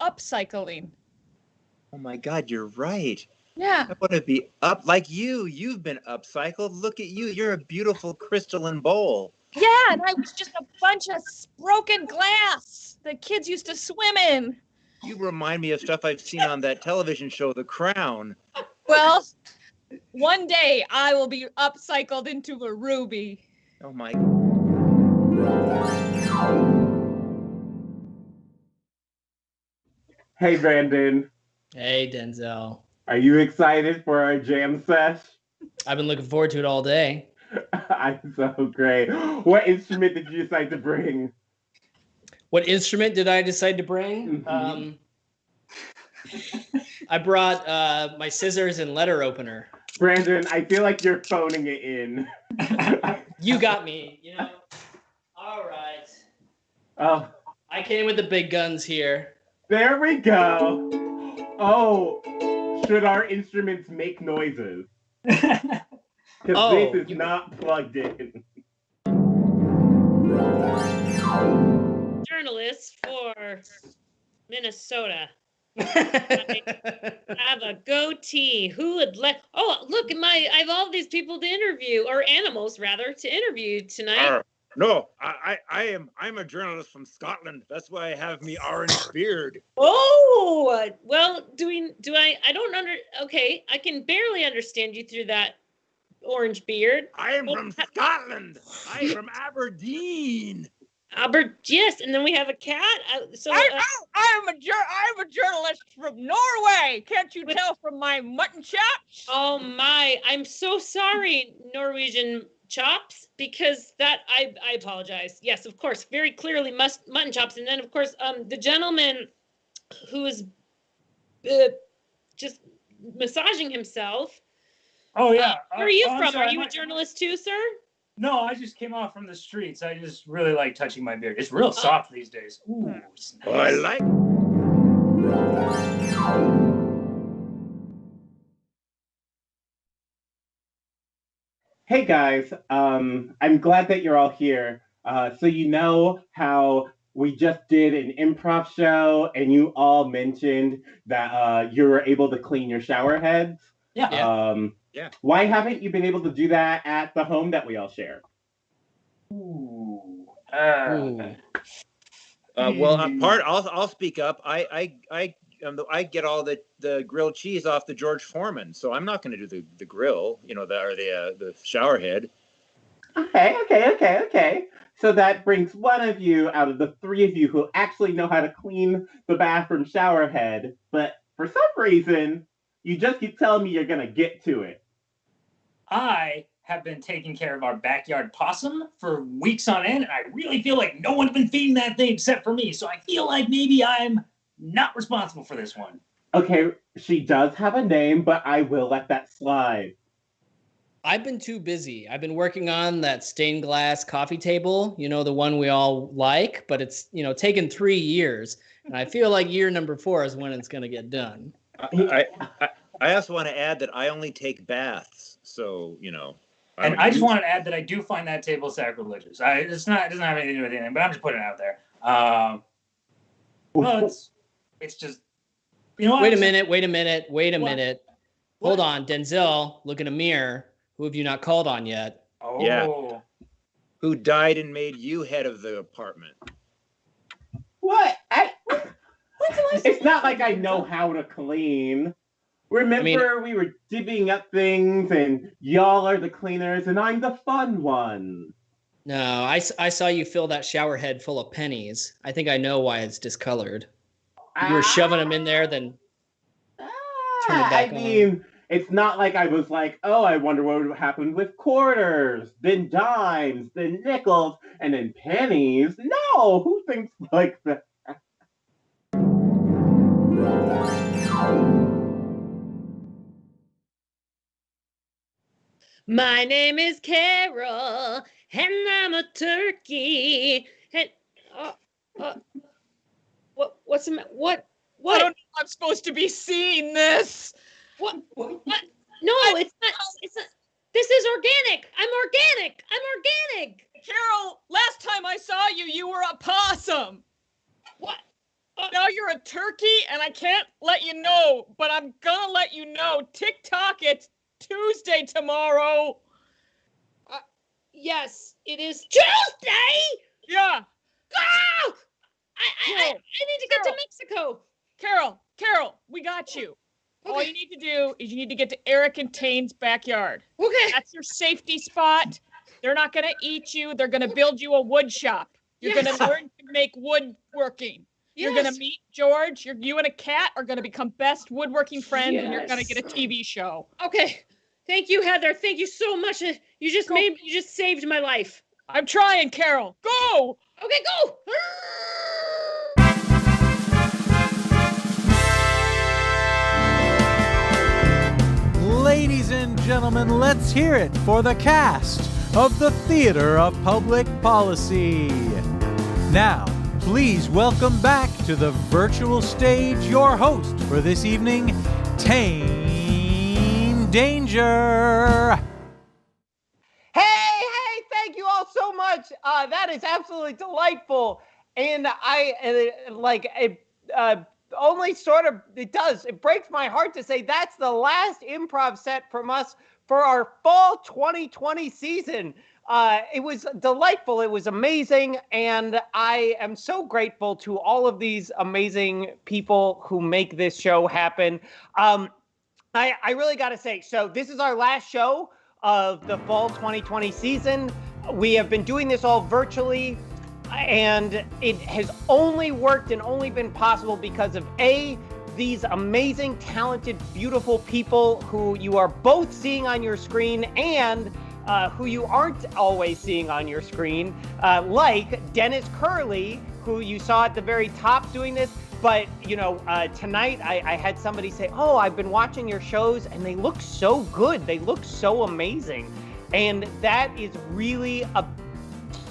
upcycling. Oh my God, you're right. Yeah. I want to be up like you. You've been upcycled. Look at you. You're a beautiful crystalline bowl. Yeah, and I was just a bunch of broken glass that kids used to swim in. You remind me of stuff I've seen on that television show, The Crown. Well, one day I will be upcycled into a ruby. Oh my. Hey, Brandon. Hey, Denzel. Are you excited for our jam sesh? I've been looking forward to it all day. I'm so great. What instrument did you decide to bring? What instrument did I decide to bring? Mm-hmm. I brought my scissors and letter opener. Brandon, I feel like you're phoning it in. You got me, All right. Oh. I came with the big guns here. There we go. Oh, should our instruments make noises? Because this is not plugged in. Journalists for Minnesota. I have a goatee. Who would let? Oh, look! I have all these people to interview, or animals rather, to interview tonight. No, I'm a journalist from Scotland. That's why I have me orange beard. Oh, well, I don't okay, I can barely understand you through that orange beard. I am from Scotland. I'm from Aberdeen. Yes, and then we have a cat. I'm a journalist from Norway. Can't you tell from my mutton chops? Oh my! I'm so sorry, Norwegian chops because that I apologize. Yes, of course, very clearly mutton chops, and then of course the gentleman who is just massaging himself. Oh yeah. Where are you I'm from? sorry, Are you a journalist too, sir? No, I just came off from the streets. I just really like touching my beard. It's real soft these days. Ooh, it's nice. Oh, I like. Hey guys, I'm glad that you're all here. So you know how we just did an improv show and you all mentioned that you were able to clean your shower heads? Yeah. Yeah. Why haven't you been able to do that at the home that we all share? Ooh. Well, I'll speak up. I get all the grilled cheese off the George Foreman, so I'm not going to do the grill, the shower head. Okay. So that brings one of you out of the three of you who actually know how to clean the bathroom shower head, but for some reason, you just keep telling me you're going to get to it. I have been taking care of our backyard possum for weeks on end, and I really feel like no one's been feeding that thing except for me. So I feel like maybe I'm not responsible for this one. Okay, she does have a name, but I will let that slide. I've been too busy. I've been working on that stained glass coffee table, the one we all like, but it's, taken 3 years. And I feel like year number 4 is when it's going to get done. I also want to add that I only take baths, so, And I just want to add that I do find that table sacrilegious. It doesn't have anything to do with anything, but I'm just putting it out there. Well, it's just, Wait a minute. Hold on, Denzel, look in a mirror. Who have you not called on yet? Oh. Yeah. Who died and made you head of the apartment? What? It's not like I know how to clean. Remember, we were divvying up things, and y'all are the cleaners, and I'm the fun one. No, I saw you fill that shower head full of pennies. I think I know why it's discolored. You were shoving them in there, then turn it back on. It's not like I was like, oh, I wonder what would happen with quarters, then dimes, then nickels, and then pennies. No, who thinks like that? My name is Carol, and I'm a turkey. And what's the matter? What? I don't know. I'm supposed to be seeing this. What? No, it's not. It's not. This is organic. I'm organic. Carol, last time I saw you, you were a possum. What? Now you're a turkey, and I can't let you know, but I'm gonna let you know. TikTok, it's Tuesday tomorrow. Yes, it is Tuesday. Yeah. Oh! I need to get to Mexico. Carol, we got you. Okay. All you need to do is you need to get to Eric and Tane's backyard. Okay. That's your safety spot. They're not going to eat you. They're going to build you a wood shop. You're going to learn to make woodworking. You're going to meet George. You and a cat are going to become best woodworking friends, and you're going to get a TV show. Okay. Thank you, Heather. Thank you so much. You just saved my life. I'm trying, Carol. Go! Okay, go! Ladies and gentlemen, let's hear it for the cast of the Theater of Public Policy. Now, please welcome back to the virtual stage your host for this evening, Tane Danger. Hey, thank you all so much. That is absolutely delightful. And it breaks my heart to say that's the last improv set from us for our fall 2020 season. It was delightful. It was amazing. And I am so grateful to all of these amazing people who make this show happen. I really got to say, so this is our last show of the fall 2020 season. We have been doing this all virtually, and it has only worked and only been possible because of these amazing, talented, beautiful people who you are both seeing on your screen, and who you aren't always seeing on your screen, like Dennis Curley, who you saw at the very top doing this. But, tonight I had somebody say, oh, I've been watching your shows and they look so good. They look so amazing. And that is really a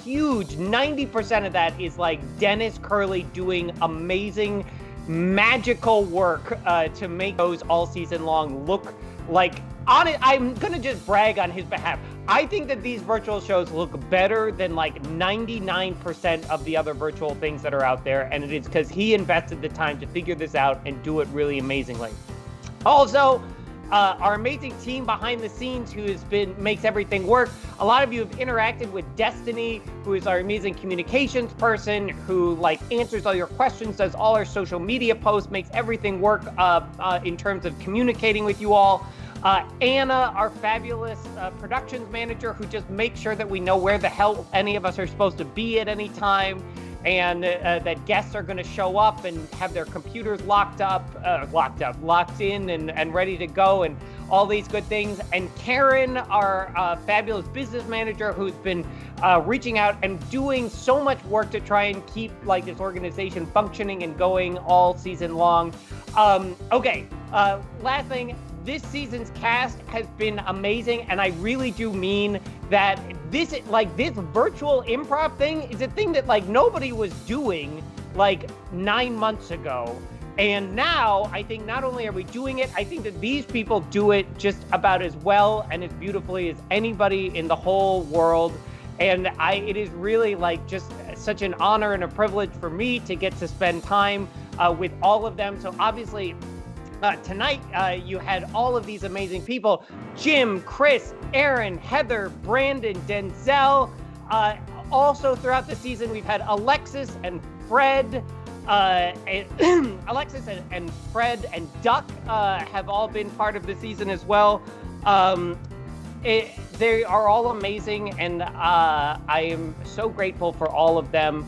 huge 90% of that is like Dennis Curley doing amazing, magical work to make those all season long look like I'm going to just brag on his behalf. I think that these virtual shows look better than like 99% of the other virtual things that are out there. And it is because he invested the time to figure this out and do it really amazingly. Also, our amazing team behind the scenes who makes everything work. A lot of you have interacted with Destiny, who is our amazing communications person, who answers all your questions, does all our social media posts, makes everything work in terms of communicating with you all. Anna, our fabulous productions manager, who just makes sure that we know where the hell any of us are supposed to be at any time, and that guests are going to show up and have their computers locked in and ready to go, and all these good things. And Karen, our fabulous business manager, who's been reaching out and doing so much work to try and keep this organization functioning and going all season long. Last thing. This season's cast has been amazing, and I really do mean that this virtual improv thing is a thing that nobody was doing 9 months ago. And now I think not only are we doing it, I think that these people do it just about as well and as beautifully as anybody in the whole world. And it is really just such an honor and a privilege for me to get to spend time with all of them. So obviously, tonight, you had all of these amazing people: Jim, Chris, Aaron, Heather, Brandon, Denzel. Also throughout the season, we've had Alexis and Fred. Alexis and Fred and Duck have all been part of the season as well. They are all amazing, and I am so grateful for all of them.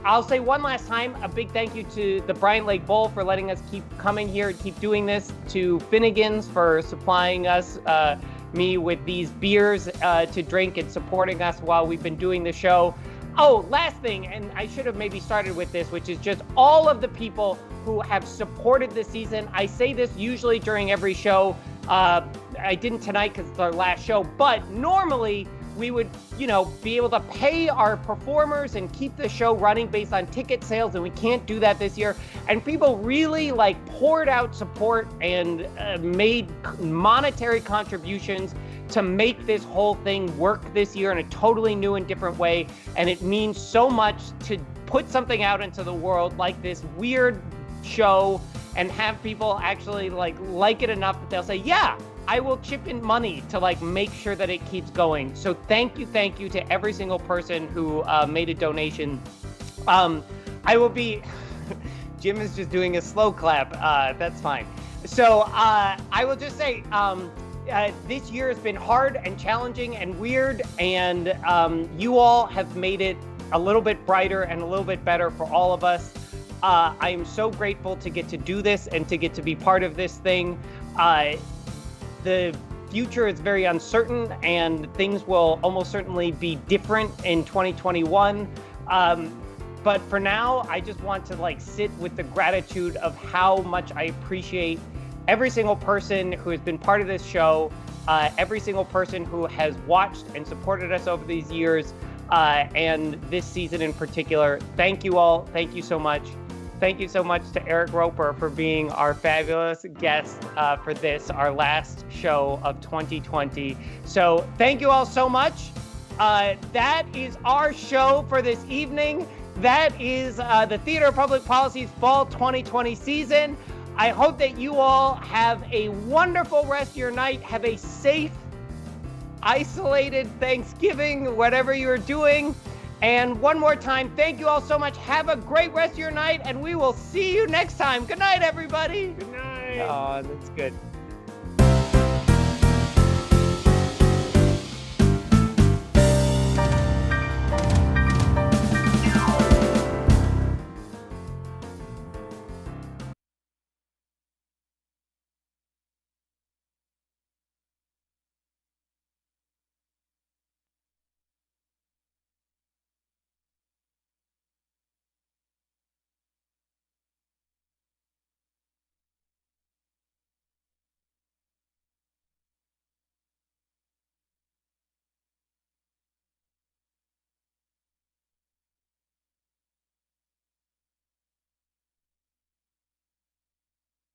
I'll say one last time, a big thank you to the Bryant Lake Bowl for letting us keep coming here and keep doing this, to Finnegan's for supplying us, me with these beers to drink and supporting us while we've been doing the show. Oh, last thing, and I should have maybe started with this, which is just all of the people who have supported this season. I say this usually during every show. I didn't tonight because it's our last show, but normally we would, be able to pay our performers and keep the show running based on ticket sales, and we can't do that this year. And people really poured out support and made monetary contributions to make this whole thing work this year in a totally new and different way. And it means so much to put something out into the world like this weird show and have people actually like it enough that they'll say, yeah, I will chip in money to make sure that it keeps going. So thank you to every single person who made a donation. I will be, Jim is just doing a slow clap. That's fine. So I will just say, this year has been hard and challenging and weird, and you all have made it a little bit brighter and a little bit better for all of us. I am so grateful to get to do this and to get to be part of this thing. The future is very uncertain, and things will almost certainly be different in 2021. But for now, I just want to sit with the gratitude of how much I appreciate every single person who has been part of this show, every single person who has watched and supported us over these years, and this season in particular. Thank you all. Thank you so much. Thank you so much to Eric Roper for being our fabulous guest for this, our last show of 2020. So thank you all so much. That is our show for this evening. That is the Theater of Public Policy's Fall 2020 season. I hope that you all have a wonderful rest of your night. Have a safe, isolated Thanksgiving, whatever you're doing. And one more time, thank you all so much. Have a great rest of your night, and we will see you next time. Good night, everybody. Good night. Oh, that's good.